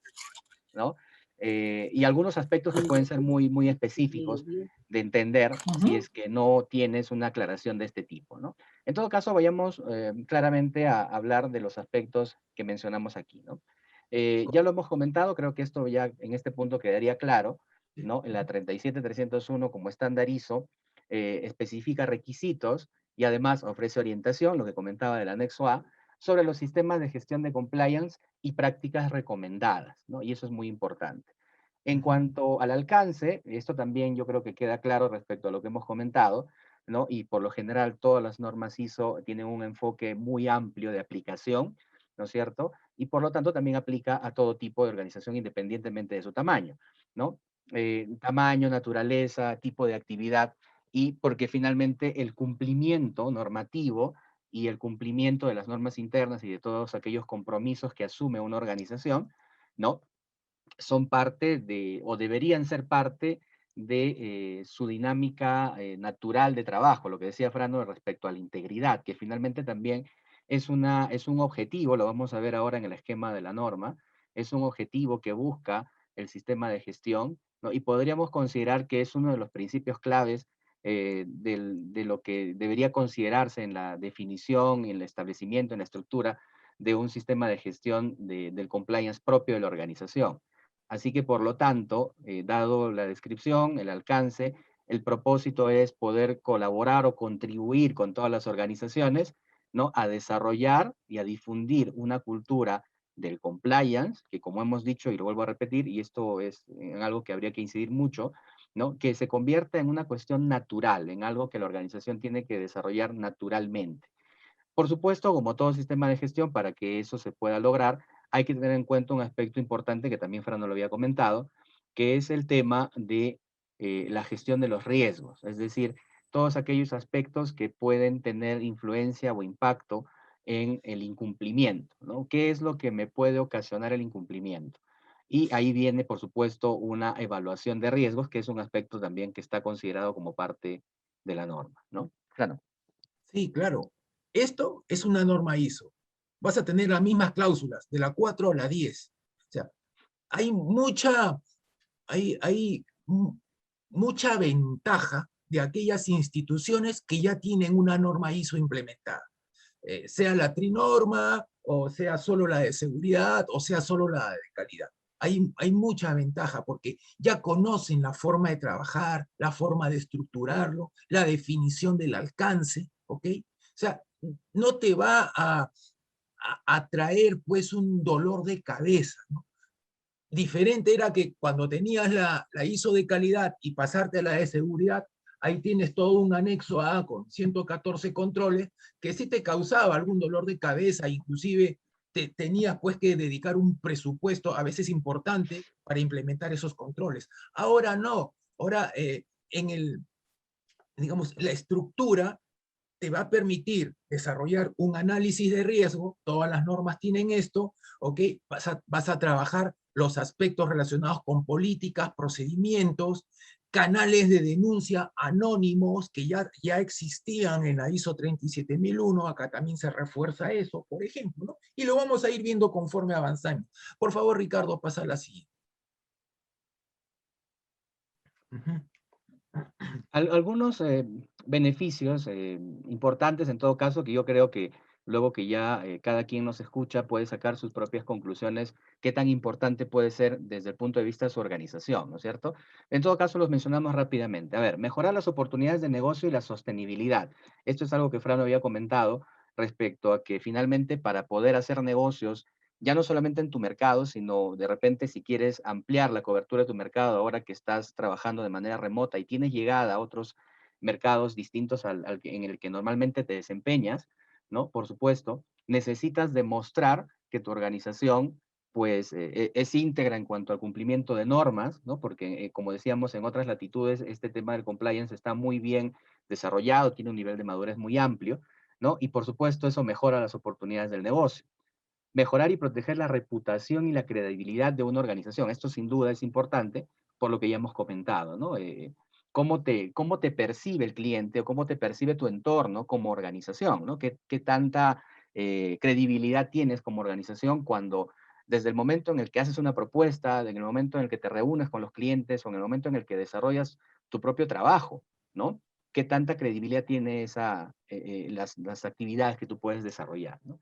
¿no? Y algunos aspectos que pueden ser muy, muy específicos de entender si es que no tienes una aclaración de este tipo, ¿no? En todo caso, vayamos claramente a hablar de los aspectos que mencionamos aquí, ¿no? Ya lo hemos comentado, creo que esto ya en este punto quedaría claro, ¿no? En la 37301 como estándar ISO especifica requisitos y además ofrece orientación, lo que comentaba del anexo A, sobre los sistemas de gestión de compliance y prácticas recomendadas, ¿no? Y eso es muy importante. En cuanto al alcance, esto también yo creo que queda claro respecto a lo que hemos comentado, ¿no? Y por lo general todas las normas ISO tienen un enfoque muy amplio de aplicación, ¿no es cierto? Y por lo tanto también aplica a todo tipo de organización independientemente de su tamaño, ¿no? Tamaño, naturaleza, tipo de actividad, y porque finalmente el cumplimiento normativo y el cumplimiento de las normas internas y de todos aquellos compromisos que asume una organización, ¿no? Son parte de, o deberían ser parte de su dinámica natural de trabajo, lo que decía Frano respecto a la integridad, que finalmente también es un objetivo, lo vamos a ver ahora en el esquema de la norma, es un objetivo que busca el sistema de gestión, ¿no? Y podríamos considerar que es uno de los principios claves de lo que debería considerarse en la definición, en el establecimiento, en la estructura de un sistema de gestión del compliance propio de la organización. Así que, por lo tanto, dado la descripción, el alcance, el propósito es poder colaborar o contribuir con todas las organizaciones, ¿no? A desarrollar y a difundir una cultura del compliance, que como hemos dicho y lo vuelvo a repetir, y esto es en algo que habría que incidir mucho, ¿no? Que se convierta en una cuestión natural, en algo que la organización tiene que desarrollar naturalmente. Por supuesto, como todo sistema de gestión, para que eso se pueda lograr, hay que tener en cuenta un aspecto importante que también Fran lo había comentado, que es el tema de la gestión de los riesgos, es decir, todos aquellos aspectos que pueden tener influencia o impacto en el incumplimiento, ¿no? ¿Qué es lo que me puede ocasionar el incumplimiento? Y ahí viene, por supuesto, una evaluación de riesgos, que es un aspecto también que está considerado como parte de la norma, ¿no? Claro.
Sí, claro. Esto es una norma ISO. Vas a tener las mismas cláusulas, de la 4 a la 10. O sea, hay mucha ventaja de aquellas instituciones que ya tienen una norma ISO implementada. Sea la trinorma, o sea solo la de seguridad, o sea solo la de calidad. Hay mucha ventaja porque ya conocen la forma de trabajar, la forma de estructurarlo, la definición del alcance, ¿ok? O sea, no te va a traer pues un dolor de cabeza, ¿no? Diferente era que cuando tenías la ISO de calidad y pasarte a la de seguridad, ahí tienes todo un anexo A con 114 controles que sí te causaba algún dolor de cabeza, inclusive tenías pues que dedicar un presupuesto a veces importante para implementar esos controles. Ahora no, ahora digamos, la estructura te va a permitir desarrollar un análisis de riesgo, todas las normas tienen esto, ¿ok? Vas a trabajar los aspectos relacionados con políticas, procedimientos, canales de denuncia anónimos que ya existían en la ISO 37001, acá también se refuerza eso, por ejemplo, ¿no? Y lo vamos a ir viendo conforme avanzamos. Por favor, Ricardo, pasa a la siguiente.
Algunos beneficios importantes en todo caso que yo creo que luego que ya cada quien nos escucha puede sacar sus propias conclusiones, qué tan importante puede ser desde el punto de vista de su organización, ¿no es cierto? En todo caso los mencionamos rápidamente. A ver, mejorar las oportunidades de negocio y la sostenibilidad. Esto es algo que Fran había comentado respecto a que finalmente para poder hacer negocios ya no solamente en tu mercado, sino de repente si quieres ampliar la cobertura de tu mercado ahora que estás trabajando de manera remota y tienes llegada a otros mercados distintos en el que normalmente te desempeñas, ¿no? Por supuesto, necesitas demostrar que tu organización pues es íntegra en cuanto al cumplimiento de normas, ¿no? Porque como decíamos en otras latitudes, este tema del compliance está muy bien desarrollado, tiene un nivel de madurez muy amplio, ¿no? Y por supuesto eso mejora las oportunidades del negocio. Mejorar y proteger la reputación y la credibilidad de una organización. Esto sin duda es importante por lo que ya hemos comentado, ¿no? Cómo te percibe el cliente o cómo te percibe tu entorno como organización, ¿no? ¿Qué tanta credibilidad tienes como organización cuando desde el momento en el que haces una propuesta, en el momento en el que te reúnes con los clientes o en el momento en el que desarrollas tu propio trabajo, ¿no? ¿Qué tanta credibilidad tiene las actividades que tú puedes desarrollar, ¿no?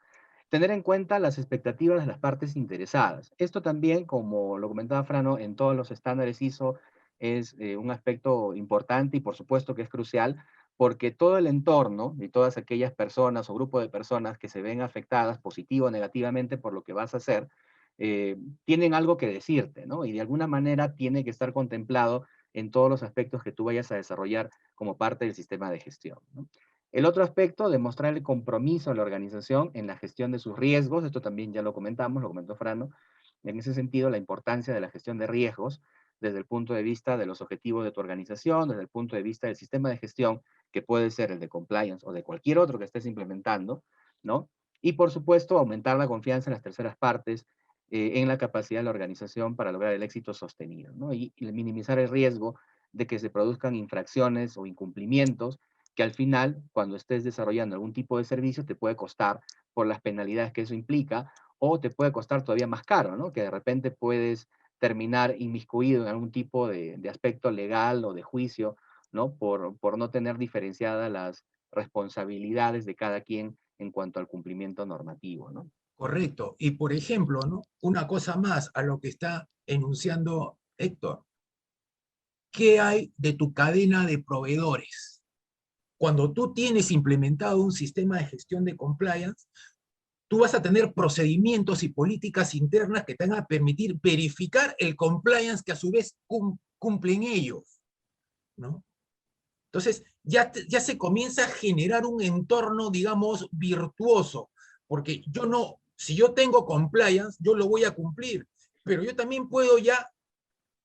Tener en cuenta las expectativas de las partes interesadas. Esto también, como lo comentaba Frano, en todos los estándares ISO es un aspecto importante y por supuesto que es crucial porque todo el entorno y todas aquellas personas o grupos de personas que se ven afectadas positivo o negativamente por lo que vas a hacer, tienen algo que decirte, ¿no? Y de alguna manera tiene que estar contemplado en todos los aspectos que tú vayas a desarrollar como parte del sistema de gestión, ¿no? El otro aspecto, demostrar el compromiso de la organización en la gestión de sus riesgos. Esto también ya lo comentamos, lo comentó Frano. En ese sentido, la importancia de la gestión de riesgos desde el punto de vista de los objetivos de tu organización, desde el punto de vista del sistema de gestión, que puede ser el de compliance o de cualquier otro que estés implementando, ¿no? Y por supuesto, aumentar la confianza en las terceras partes, en la capacidad de la organización para lograr el éxito sostenido, ¿no? Y minimizar el riesgo de que se produzcan infracciones o incumplimientos que al final, cuando estés desarrollando algún tipo de servicio, te puede costar por las penalidades que eso implica, o te puede costar todavía más caro, ¿no? Que de repente puedes terminar inmiscuido en algún tipo de aspecto legal o de juicio, ¿no? Por no tener diferenciadas las responsabilidades de cada quien en cuanto al cumplimiento normativo, ¿no?
Correcto. Y por ejemplo, ¿no? Una cosa más a lo que está enunciando Héctor. ¿Qué hay de tu cadena de proveedores? Cuando tú tienes implementado un sistema de gestión de compliance, tú vas a tener procedimientos y políticas internas que te van a permitir verificar el compliance que a su vez cumplen ellos, ¿no? Entonces, ya se comienza a generar un entorno, digamos, virtuoso, porque si yo tengo compliance, yo lo voy a cumplir, pero yo también puedo ya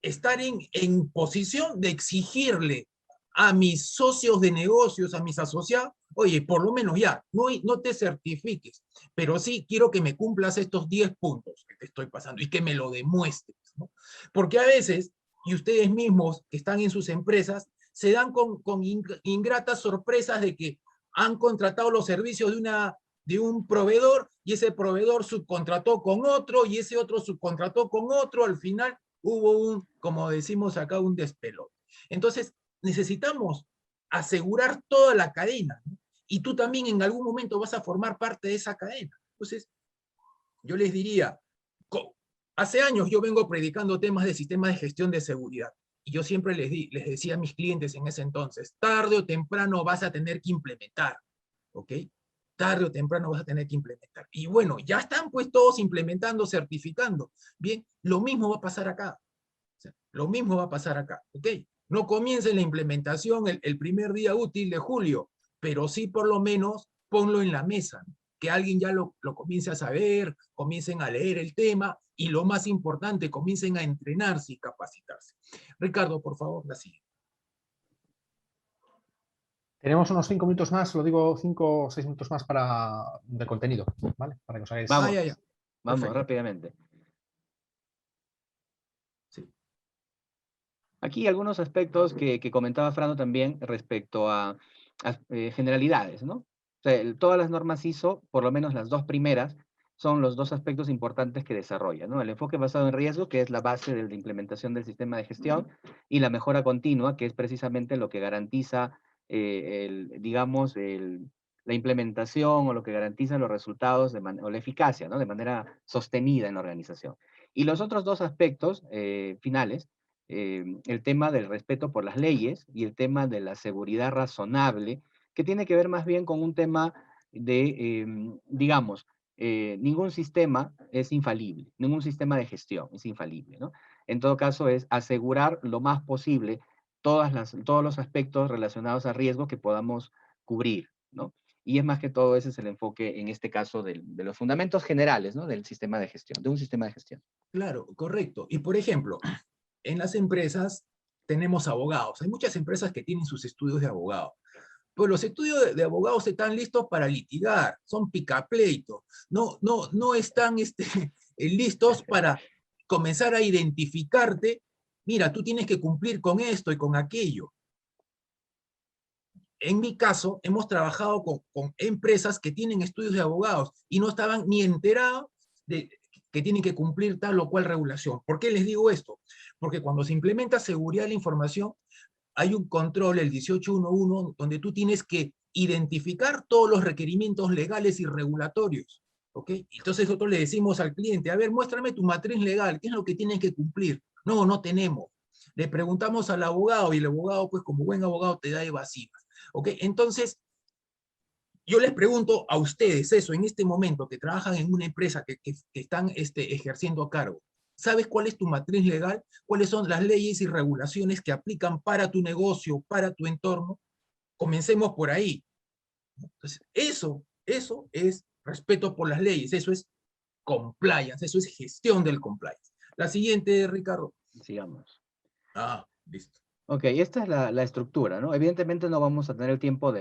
estar en posición de exigirle a mis socios de negocios, a mis asociados, oye, por lo menos ya, no te certifiques, pero sí quiero que me cumplas estos 10 puntos que te estoy pasando y que me lo demuestres, ¿no? Porque a veces, y ustedes mismos que están en sus empresas, se dan con ingratas sorpresas de que han contratado los servicios de un proveedor y ese proveedor subcontrató con otro y ese otro subcontrató con otro, al final hubo como decimos acá, un despelote. Entonces, necesitamos asegurar toda la cadena, ¿no? Y tú también en algún momento vas a formar parte de esa cadena. Entonces, yo les diría, hace años yo vengo predicando temas de sistemas de gestión de seguridad. Y yo siempre les decía a mis clientes en ese entonces, tarde o temprano vas a tener que implementar, ¿ok? Tarde o temprano vas a tener que implementar. Y bueno, ya están pues todos implementando, certificando. Bien, lo mismo va a pasar acá. O sea, lo mismo va a pasar acá, ¿ok? No comience la implementación el primer día útil de julio, pero sí por lo menos ponlo en la mesa. que alguien ya lo comience a saber, comiencen a leer el tema, y lo más importante, comiencen a entrenarse y capacitarse. Ricardo, por favor, la siguiente.
Tenemos unos 5 minutos más, lo digo 5 o 6 minutos más de contenido, ¿vale? Para que os hagáis...
Vamos,
ya.
Vamos
Perfecto.
rápidamente.
Sí.
Aquí algunos aspectos que comentaba Frano también respecto a generalidades, ¿no? O sea, todas las normas ISO, por lo menos las dos primeras, son los dos aspectos importantes que desarrolla, ¿no? El enfoque basado en riesgo, que es la base de la implementación del sistema de gestión, y la mejora continua, que es precisamente lo que garantiza, digamos, la implementación o lo que garantiza los resultados o la eficacia, ¿no? De manera sostenida en la organización. Y los otros dos aspectos finales, el tema del respeto por las leyes y el tema de la seguridad razonable, que tiene que ver más bien con un tema de, digamos, ningún sistema es infalible, ningún sistema de gestión es infalible, ¿no? En todo caso es asegurar lo más posible todos los aspectos relacionados a riesgo que podamos cubrir, ¿no? Y es más que todo ese es el enfoque, en este caso, de los fundamentos generales, ¿no? Del sistema de gestión, de un sistema de gestión.
Claro, correcto. Y por ejemplo, en las empresas tenemos abogados. Hay muchas empresas que tienen sus estudios de abogado. Pues los estudios de abogados están listos para litigar, son picapleitos. No están listos para comenzar a identificarte. Mira, tú tienes que cumplir con esto y con aquello. En mi caso, hemos trabajado con empresas que tienen estudios de abogados y no estaban ni enterados de que tienen que cumplir tal o cual regulación. ¿Por qué les digo esto? Porque cuando se implementa seguridad de la información, hay un control, el 1811, donde tú tienes que identificar todos los requerimientos legales y regulatorios. ¿Ok? Entonces nosotros le decimos al cliente, a ver, muéstrame tu matriz legal, ¿qué es lo que tienes que cumplir? No tenemos. Le preguntamos al abogado y el abogado, pues como buen abogado, te da evasivas. ¿Ok? Entonces, yo les pregunto a ustedes eso, en este momento, que trabajan en una empresa, que están ejerciendo a cargo. ¿Sabes cuál es tu matriz legal? ¿Cuáles son las leyes y regulaciones que aplican para tu negocio, para tu entorno? Comencemos por ahí. Entonces, eso es respeto por las leyes, eso es compliance, eso es gestión del compliance. La siguiente, Ricardo.
Sigamos.
Listo.
Ok, esta es la estructura, ¿no? Evidentemente no vamos a tener el tiempo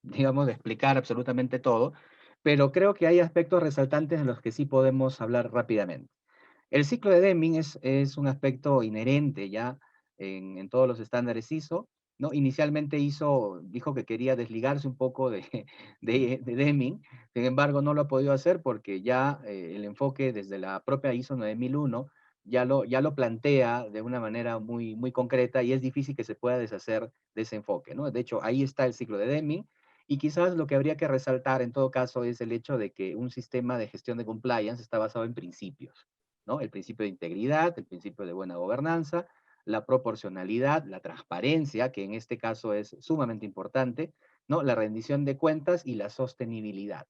digamos, de explicar absolutamente todo, pero creo que hay aspectos resaltantes en los que sí podemos hablar rápidamente. El ciclo de Deming es un aspecto inherente ya en todos los estándares ISO, ¿no? Inicialmente ISO dijo que quería desligarse un poco de Deming, sin embargo no lo ha podido hacer porque ya el enfoque desde la propia ISO 9001 ya lo plantea de una manera muy, muy concreta y es difícil que se pueda deshacer de ese enfoque, ¿no? De hecho, ahí está el ciclo de Deming y quizás lo que habría que resaltar en todo caso es el hecho de que un sistema de gestión de compliance está basado en principios, ¿no? El principio de integridad, el principio de buena gobernanza, la proporcionalidad, la transparencia, que en este caso es sumamente importante, ¿no? La rendición de cuentas y la sostenibilidad.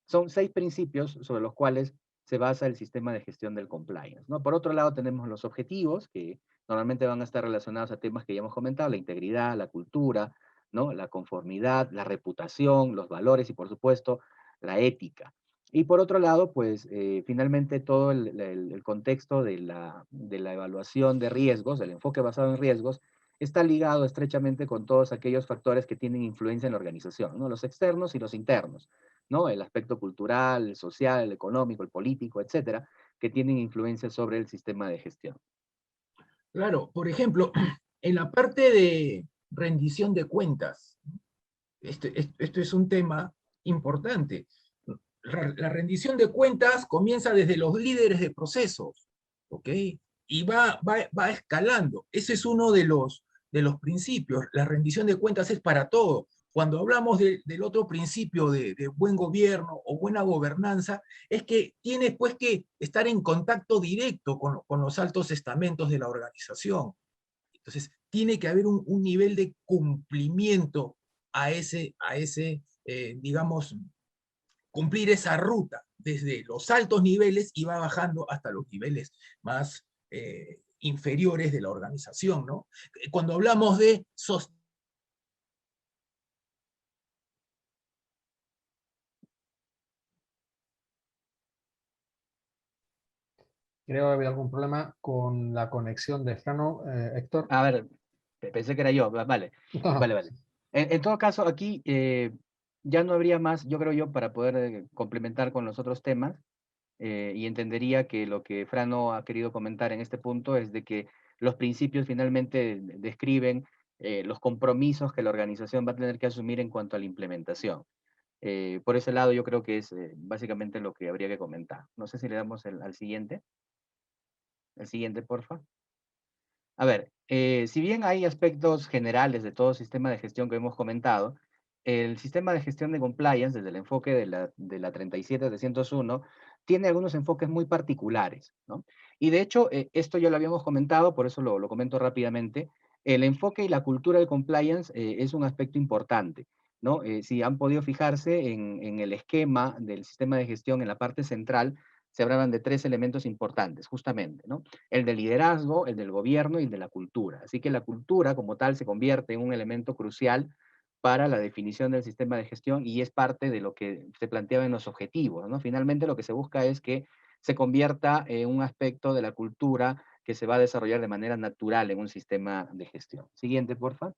Son 6 principios sobre los cuales se basa el sistema de gestión del compliance, ¿no? Por otro lado tenemos los objetivos, que normalmente van a estar relacionados a temas que ya hemos comentado, la integridad, la cultura, ¿no? La conformidad, la reputación, los valores y por supuesto la ética. Y por otro lado, pues finalmente todo el contexto de la evaluación de riesgos, el enfoque basado en riesgos, está ligado estrechamente con todos aquellos factores que tienen influencia en la organización, ¿no? Los externos y los internos, ¿no? El aspecto cultural, el social, el económico, el político, etcétera, que tienen influencia sobre el sistema de gestión.
Claro, por ejemplo, en la parte de rendición de cuentas, esto es un tema importante. La rendición de cuentas comienza desde los líderes de procesos, ¿ok? Y va escalando. Ese es uno de los principios. La rendición de cuentas es para todo. Cuando hablamos del otro principio de buen gobierno o buena gobernanza, es que tienes pues que estar en contacto directo con los altos estamentos de la organización. Entonces, tiene que haber un nivel de cumplimiento a ese digamos, cumplir esa ruta desde los altos niveles y va bajando hasta los niveles más inferiores de la organización, ¿no? Cuando hablamos de
Creo que ha habido algún problema con la conexión de Frano, Héctor.
A ver, pensé que era yo, vale,
No, no.
vale. En todo caso, aquí ya no habría más, yo creo yo, para poder complementar con los otros temas, y entendería que lo que Frano ha querido comentar en este punto es de que los principios finalmente describen los compromisos que la organización va a tener que asumir en cuanto a la implementación. Por ese lado yo creo que es básicamente lo que habría que comentar. No sé si le damos al siguiente. El siguiente, porfa. A ver, si bien hay aspectos generales de todo sistema de gestión que hemos comentado, el sistema de gestión de compliance, desde el enfoque de la 37301, tiene algunos enfoques muy particulares, ¿no? Y de hecho, esto ya lo habíamos comentado, por eso lo comento rápidamente. El enfoque y la cultura de compliance es un aspecto importante, ¿no? Si han podido fijarse en el esquema del sistema de gestión en la parte central, se hablaban de 3 elementos importantes, justamente, ¿no? El del liderazgo, el del gobierno y el de la cultura. Así que la cultura como tal se convierte en un elemento crucial para la definición del sistema de gestión y es parte de lo que se planteaba en los objetivos, ¿no? Finalmente lo que se busca es que se convierta en un aspecto de la cultura que se va a desarrollar de manera natural en un sistema de gestión. Siguiente, porfa.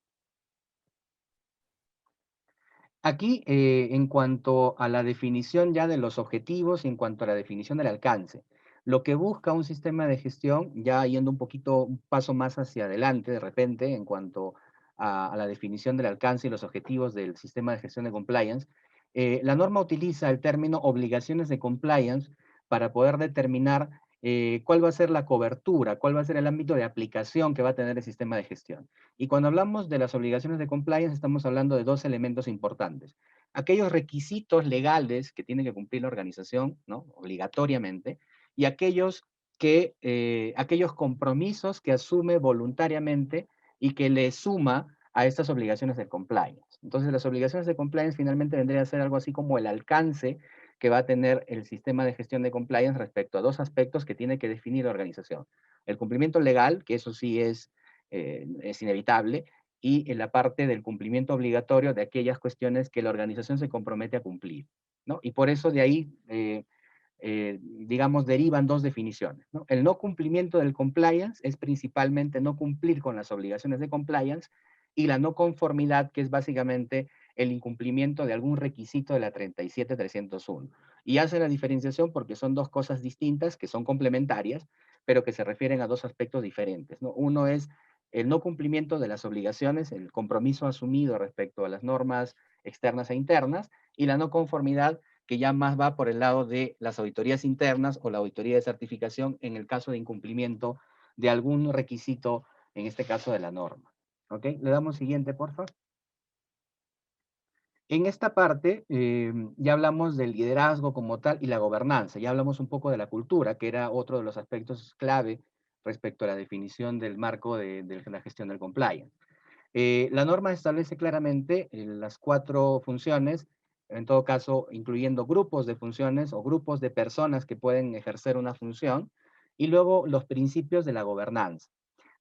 Aquí, en cuanto a la definición ya de los objetivos y en cuanto a la definición del alcance, lo que busca un sistema de gestión, ya yendo un paso más hacia adelante de repente, en cuanto a la definición del alcance y los objetivos del sistema de gestión de compliance, la norma utiliza el término obligaciones de compliance para poder determinar cuál va a ser la cobertura, cuál va a ser el ámbito de aplicación que va a tener el sistema de gestión. Y cuando hablamos de las obligaciones de compliance, estamos hablando de 2 elementos importantes. Aquellos requisitos legales que tiene que cumplir la organización, ¿no? Obligatoriamente, y aquellos compromisos que asume voluntariamente y que le suma a estas obligaciones de compliance. Entonces, las obligaciones de compliance finalmente vendría a ser algo así como el alcance que va a tener el sistema de gestión de compliance respecto a 2 aspectos que tiene que definir la organización. El cumplimiento legal, que eso sí es inevitable, y en la parte del cumplimiento obligatorio de aquellas cuestiones que la organización se compromete a cumplir, ¿no? Y por eso de ahí, digamos, derivan 2 definiciones, ¿no? El no cumplimiento del compliance es principalmente no cumplir con las obligaciones de compliance, y la no conformidad, que es básicamente el incumplimiento de algún requisito de la 37301. Y hace la diferenciación porque son 2 cosas distintas que son complementarias, pero que se refieren a 2 aspectos diferentes, ¿no? Uno es el no cumplimiento de las obligaciones, el compromiso asumido respecto a las normas externas e internas, y la no conformidad, que ya más va por el lado de las auditorías internas o la auditoría de certificación en el caso de incumplimiento de algún requisito, en este caso de la norma. ¿Ok? Le damos siguiente, por favor. En esta parte ya hablamos del liderazgo como tal y la gobernanza, ya hablamos un poco de la cultura, que era otro de los aspectos clave respecto a la definición del marco de la gestión del compliance. La norma establece claramente las 4 funciones, en todo caso incluyendo grupos de funciones o grupos de personas que pueden ejercer una función, y luego los principios de la gobernanza.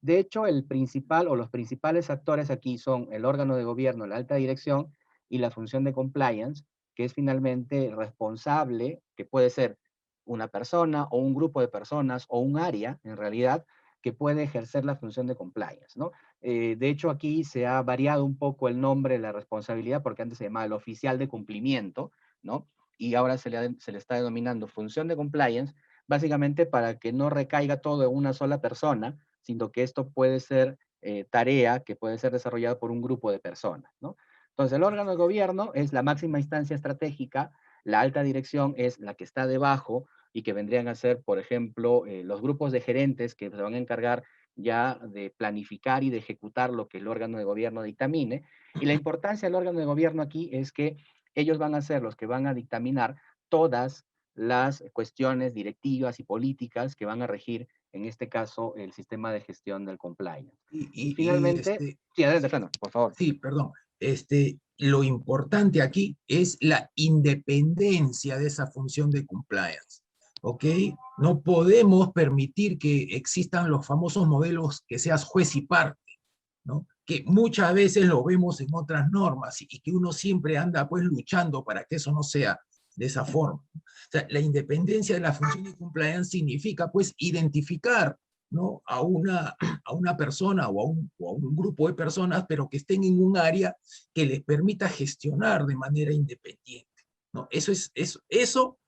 De hecho, el principal o los principales actores aquí son el órgano de gobierno, la alta dirección, y la función de compliance, que es finalmente responsable, que puede ser una persona o un grupo de personas o un área, en realidad, que puede ejercer la función de compliance, ¿no? De hecho, aquí se ha variado un poco el nombre de la responsabilidad, porque antes se llamaba el oficial de cumplimiento, ¿no? Y ahora se le está denominando función de compliance, básicamente para que no recaiga todo en una sola persona, sino que esto puede ser tarea que puede ser desarrollada por un grupo de personas, ¿no? Entonces, el órgano de gobierno es la máxima instancia estratégica, la alta dirección es la que está debajo y que vendrían a ser, por ejemplo, los grupos de gerentes que se van a encargar ya de planificar y de ejecutar lo que el órgano de gobierno dictamine. Y la importancia del órgano de gobierno aquí es que ellos van a ser los que van a dictaminar todas las cuestiones directivas y políticas que van a regir, en este caso, el sistema de gestión del compliance. Y finalmente, sí, adelante, Fernando, por favor.
Sí, perdón. Lo importante aquí es la independencia de esa función de compliance. ¿Ok? No podemos permitir que existan los famosos modelos que seas juez y parte, ¿no? Que muchas veces lo vemos en otras normas y que uno siempre anda pues luchando para que eso no sea. de esa forma. O sea, la independencia de la función de compliance significa, pues, identificar, ¿no?, a una persona o a un grupo de personas, pero que estén en un área que les permita gestionar de manera independiente, ¿no? Eso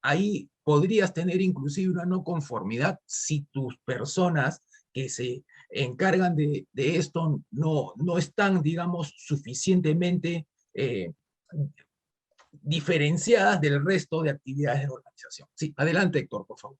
ahí podrías tener inclusive una no conformidad si tus personas que se encargan de esto no están, digamos, suficientemente diferenciadas del resto de actividades de la organización. Sí, adelante, Héctor, por favor.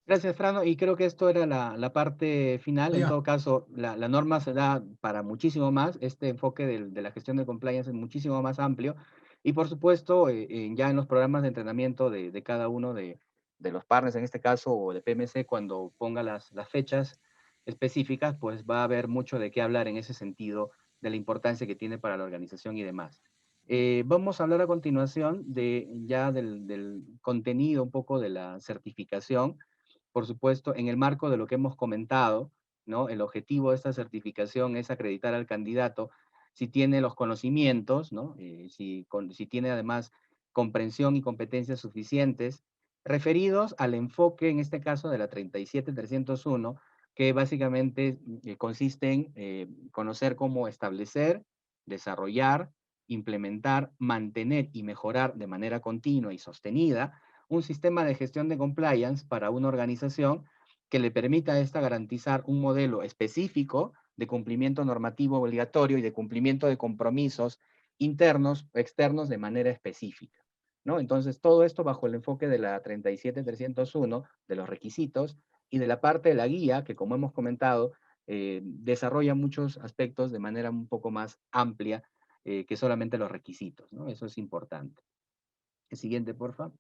Gracias, Frano. Y creo que esto era la parte final. En todo caso, la norma se da para muchísimo más. Este enfoque de la gestión de compliance es muchísimo más amplio. Y por supuesto, ya en los programas de entrenamiento de cada uno de los partners, en este caso, o de PMC, cuando ponga las fechas específicas, pues va a haber mucho de qué hablar en ese sentido de la importancia que tiene para la organización y demás. Vamos a hablar a continuación del contenido un poco de la certificación. Por supuesto, en el marco de lo que hemos comentado, ¿no? El objetivo de esta certificación es acreditar al candidato si tiene los conocimientos, ¿no? Si tiene además comprensión y competencias suficientes referidos al enfoque, en este caso, de la 37301, que básicamente consiste en conocer cómo establecer, desarrollar, implementar, mantener y mejorar de manera continua y sostenida un sistema de gestión de compliance para una organización que le permita a esta garantizar un modelo específico de cumplimiento normativo obligatorio y de cumplimiento de compromisos internos o externos de manera específica, ¿no? Entonces, todo esto bajo el enfoque de la 37301, de los requisitos, y de la parte de la guía, que como hemos comentado, desarrolla muchos aspectos de manera un poco más amplia que solamente los requisitos, ¿no? Eso es importante. El siguiente, por favor.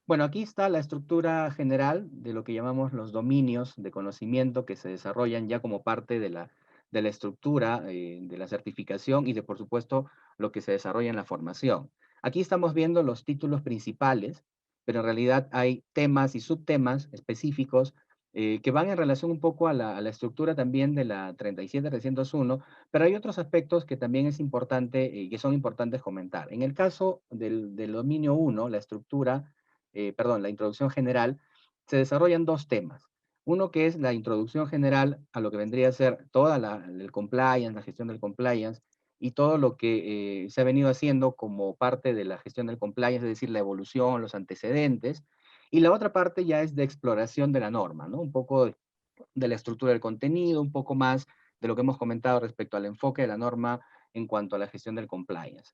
Bueno, aquí está la estructura general de lo que llamamos los dominios de conocimiento que se desarrollan ya como parte de la estructura de la certificación y de, por supuesto, lo que se desarrolla en la formación. Aquí estamos viendo los títulos principales, pero en realidad hay temas y subtemas específicos que van en relación un poco a la estructura también de la 37301, pero hay otros aspectos que también es importante y que son importantes comentar. En el caso del dominio 1, la estructura la introducción general, se desarrollan dos temas. Uno que es la introducción general a lo que vendría a ser toda el compliance, la gestión del compliance y todo lo que se ha venido haciendo como parte de la gestión del compliance, es decir, la evolución, los antecedentes. Y la otra parte ya es de exploración de la norma, ¿no? Un poco de la estructura del contenido, un poco más de lo que hemos comentado respecto al enfoque de la norma en cuanto a la gestión del compliance.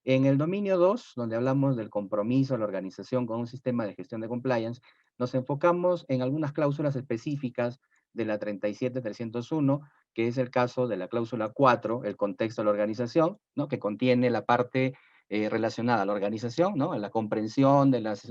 En el dominio 2, donde hablamos del compromiso de la organización con un sistema de gestión de compliance, nos enfocamos en algunas cláusulas específicas de la 37301, que es el caso de la cláusula 4, el contexto de la organización, ¿no? Que contiene la parte relacionada a la organización, ¿no? A la comprensión de las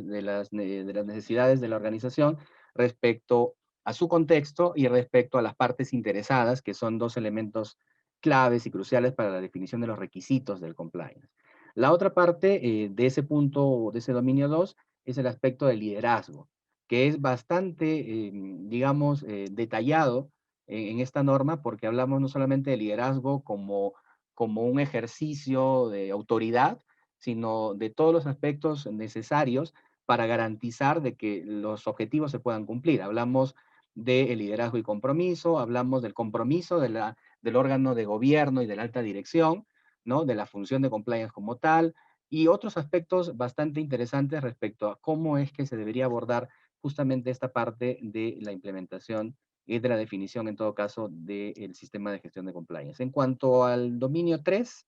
necesidades de la organización respecto a su contexto y respecto a las partes interesadas, que son dos elementos claves y cruciales para la definición de los requisitos del compliance. La otra parte de ese punto, de ese dominio 2, es el aspecto del liderazgo, que es bastante, digamos, detallado en esta norma, porque hablamos no solamente de liderazgo como un ejercicio de autoridad, sino de todos los aspectos necesarios para garantizar de que los objetivos se puedan cumplir. Hablamos del liderazgo y compromiso, hablamos del compromiso del órgano de gobierno y de la alta dirección, ¿no? De la función de compliance como tal, y otros aspectos bastante interesantes respecto a cómo es que se debería abordar justamente esta parte de la implementación y de la definición, en todo caso, del sistema de gestión de compliance. En cuanto al dominio 3,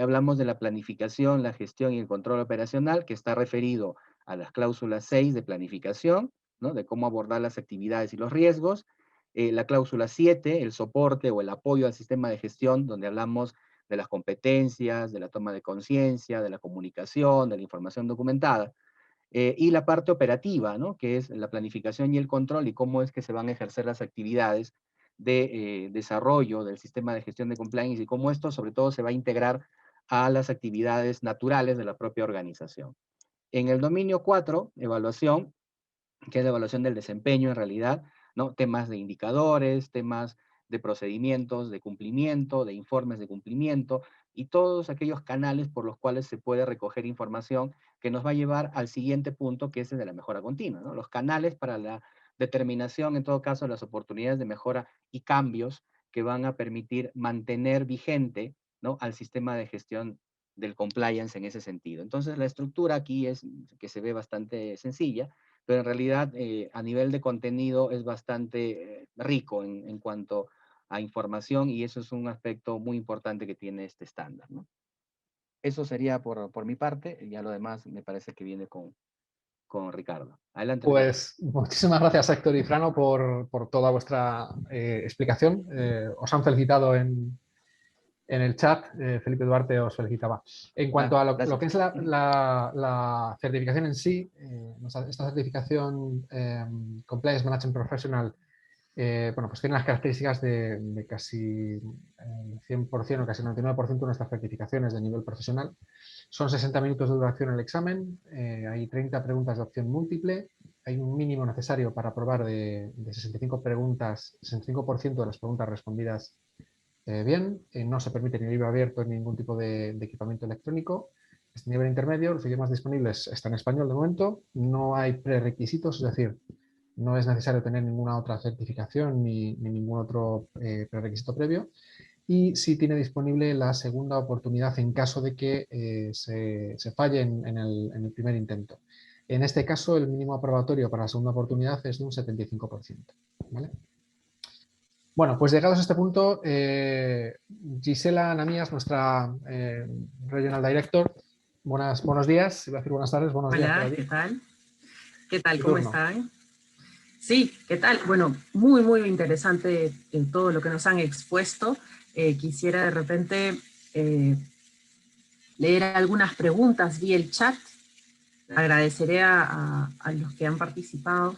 hablamos de la planificación, la gestión y el control operacional, que está referido a las cláusulas 6 de planificación, ¿no? De cómo abordar las actividades y los riesgos. La cláusula 7, el soporte o el apoyo al sistema de gestión, donde hablamos de las competencias, de la toma de conciencia, de la comunicación, de la información documentada. Y la parte operativa, ¿no? Que es la planificación y el control y cómo es que se van a ejercer las actividades de desarrollo del sistema de gestión de compliance y cómo esto sobre todo se va a integrar a las actividades naturales de la propia organización. En el dominio 4, evaluación, que es la evaluación del desempeño en realidad, ¿no? Temas de indicadores, temas de procedimientos de cumplimiento, de informes de cumplimiento y todos aquellos canales por los cuales se puede recoger información que nos va a llevar al siguiente punto, que es el de la mejora continua, ¿no? Los canales para la determinación, en todo caso, de las oportunidades de mejora y cambios que van a permitir mantener vigente, ¿no?, al sistema de gestión del compliance en ese sentido. Entonces, la estructura aquí es que se ve bastante sencilla, pero en realidad a nivel de contenido es bastante rico en cuanto a información, y eso es un aspecto muy importante que tiene este estándar, ¿no? Eso sería por mi parte, y ya lo demás me parece que viene con Ricardo. Adelante, Ricardo.
Pues muchísimas gracias, Héctor y Frano, por toda vuestra explicación. Os han felicitado en el chat. Felipe Duarte os felicitaba. En cuanto a lo que es la certificación en sí, esta certificación Compliance Management Professional, bueno, pues tiene las características de casi 100% o casi 99% de nuestras certificaciones de nivel profesional. Son 60 minutos de duración el examen, hay 30 preguntas de opción múltiple, hay un mínimo necesario para aprobar de 65 preguntas, 65% de las preguntas respondidas bien, no se permite ni libro abierto ni ningún tipo de equipamiento electrónico. Este nivel intermedio, los idiomas disponibles están en español de momento, no hay prerequisitos, es decir, no es necesario tener ninguna otra certificación ni ningún otro prerequisito previo. Y sí tiene disponible la segunda oportunidad en caso de que se falle en el primer intento. En este caso, el mínimo aprobatorio para la segunda oportunidad es de un 75%. ¿Vale? Bueno, pues llegados a este punto, Gisela Anamías, nuestra Regional Director, buenos días, iba a decir buenas tardes, buenos días.
Hola, ¿qué tal? ¿Qué tal?
Tu
¿Cómo
turno.
están? Sí, ¿qué tal? Bueno, muy, muy interesante en todo lo que nos han expuesto. Quisiera de repente leer algunas preguntas vía el chat. Agradeceré a los que han participado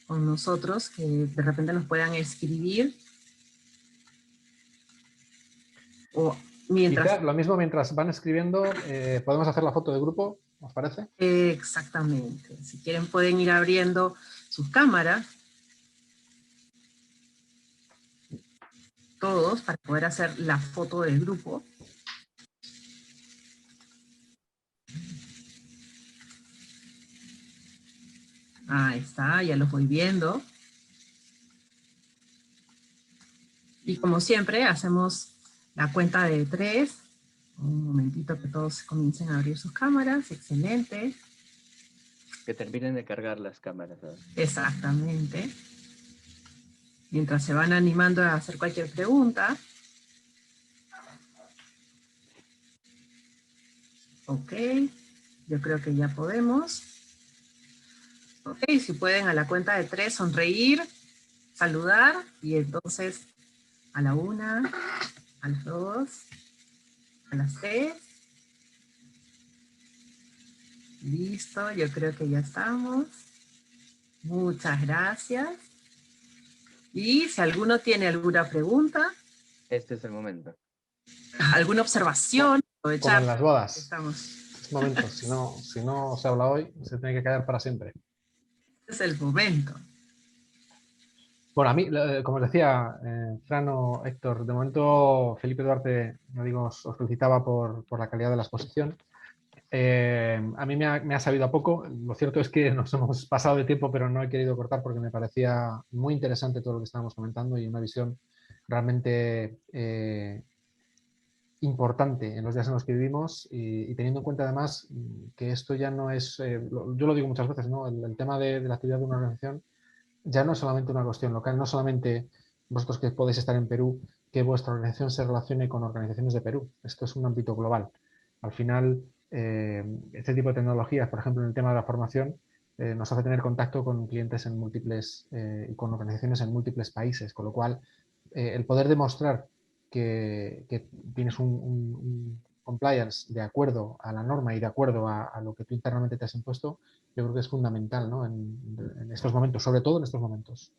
con nosotros, que de repente nos puedan escribir. O mientras...
Quizá lo mismo mientras van escribiendo, podemos hacer la foto de grupo, ¿os parece?
Exactamente. Si quieren pueden ir abriendo sus cámaras. Todos para poder hacer la foto del grupo. Ahí está, ya los voy viendo. Y como siempre, hacemos la cuenta de 3. Un momentito que todos comiencen a abrir sus cámaras. Excelente.
Que terminen de cargar las cámaras, ¿no?
Exactamente. Mientras se van animando a hacer cualquier pregunta. Ok, yo creo que ya podemos. Ok, si pueden a la cuenta de 3 sonreír, saludar, y entonces a la 1, a las 2, a las 3. Listo, yo creo que ya estamos. Muchas gracias. Y si alguno tiene alguna pregunta,
Este es el momento.
alguna observación,
Como en las bodas.
Estamos.
Es momento, si no se habla hoy, se tiene que callar para siempre.
Es el momento.
Bueno, a mí, como os decía, Frano, Héctor, de momento Felipe Duarte, no digo, os felicitaba por la calidad de la exposición. A mí me ha sabido a poco. Lo cierto es que nos hemos pasado de tiempo, pero no he querido cortar porque me parecía muy interesante todo lo que estábamos comentando y una visión realmente importante en los días en los que vivimos y teniendo en cuenta además que esto ya no es, yo lo digo muchas veces, ¿no? El tema de la actividad de una organización ya no es solamente una cuestión local, no solamente vosotros que podéis estar en Perú, que vuestra organización se relacione con organizaciones de Perú. Esto es un ámbito global. Al final, este tipo de tecnologías, por ejemplo, en el tema de la formación, nos hace tener contacto con clientes en múltiples y con organizaciones en múltiples países, con lo cual el poder demostrar que tienes un compliance de acuerdo a la norma y de acuerdo a lo que tú internamente te has impuesto, yo creo que es fundamental, ¿no? en estos momentos, sobre todo en estos momentos.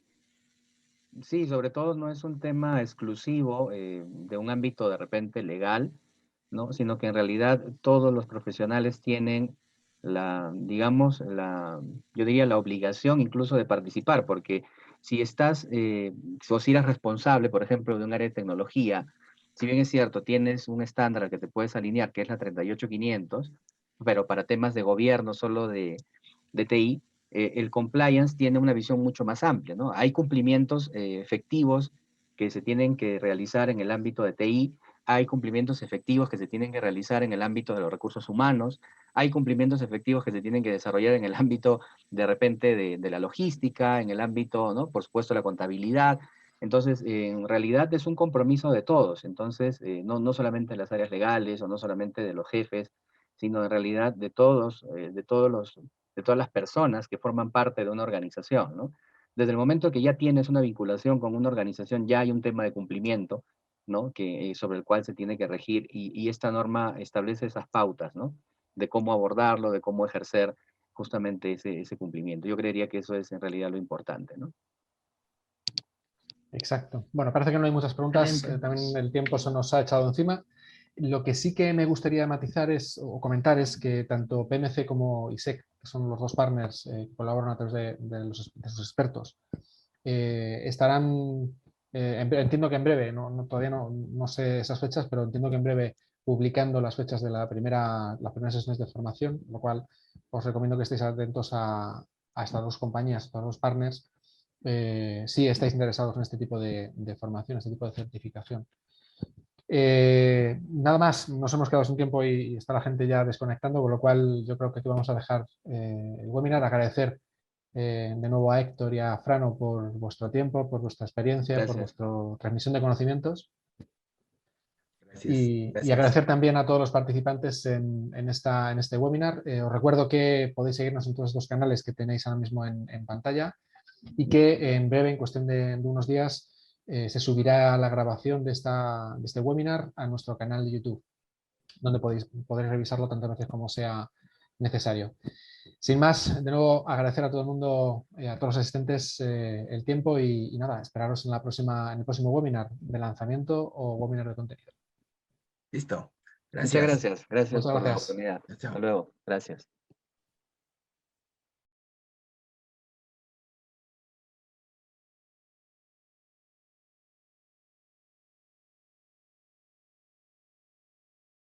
Sí, sobre todo no es un tema exclusivo de un ámbito de repente legal, ¿no? Sino que en realidad todos los profesionales tienen digamos, yo diría la obligación incluso de participar, porque si estás, o si eres responsable, por ejemplo, de un área de tecnología, si bien es cierto, tienes un estándar al que te puedes alinear, que es la 38500, pero para temas de gobierno, solo de TI, el compliance tiene una visión mucho más amplia, ¿no? Hay cumplimientos efectivos que se tienen que realizar en el ámbito de TI, hay cumplimientos efectivos que se tienen que realizar en el ámbito de los recursos humanos, hay cumplimientos efectivos que se tienen que desarrollar en el ámbito, de repente, de la logística, en el ámbito, ¿no? Por supuesto, la contabilidad. Entonces, en realidad es un compromiso de todos. Entonces, no solamente de las áreas legales o no solamente de los jefes, sino en realidad de todos, de todas las personas que forman parte de una organización, ¿no? Desde el momento que ya tienes una vinculación con una organización, ya hay un tema de cumplimiento, ¿no? Sobre el cual se tiene que regir, y esta norma establece esas pautas, ¿no? De cómo abordarlo, de cómo ejercer justamente ese cumplimiento. Yo creería que eso es en realidad lo importante, ¿no?
Exacto. Bueno, parece que no hay muchas preguntas, también el tiempo se nos ha echado encima. Lo que sí que me gustaría matizar o comentar es que tanto PMC como ISEC, que son los dos partners que colaboran a través de los expertos, estarán, entiendo que en breve, todavía no sé esas fechas, pero entiendo que en breve publicando las fechas de las primeras sesiones de formación, lo cual os recomiendo que estéis atentos a estas dos compañías, a estos dos partners, si estáis interesados en este tipo de formación, este tipo de certificación. Nada más, nos hemos quedado sin tiempo y está la gente ya desconectando, con lo cual yo creo que aquí vamos a dejar el webinar. Agradecer de nuevo a Héctor y a Frano por vuestro tiempo, por vuestra experiencia,
Gracias.
por vuestra transmisión de conocimientos.
Gracias.
Y
Gracias.
agradecer también a todos los participantes en este webinar. Os recuerdo que podéis seguirnos en todos estos canales que tenéis ahora mismo en pantalla y que en breve, en cuestión de unos días, se subirá la grabación de este webinar a nuestro canal de YouTube, donde podréis revisarlo tantas veces como sea necesario. Sin más, de nuevo agradecer a todo el mundo, a todos los asistentes el tiempo y nada, esperaros en el próximo webinar de lanzamiento o webinar de contenido.
Listo.
Muchas
Gracias.
gracias. Gracias
Muchas
por la
gracias.
oportunidad.
Chao.
Hasta luego. Gracias.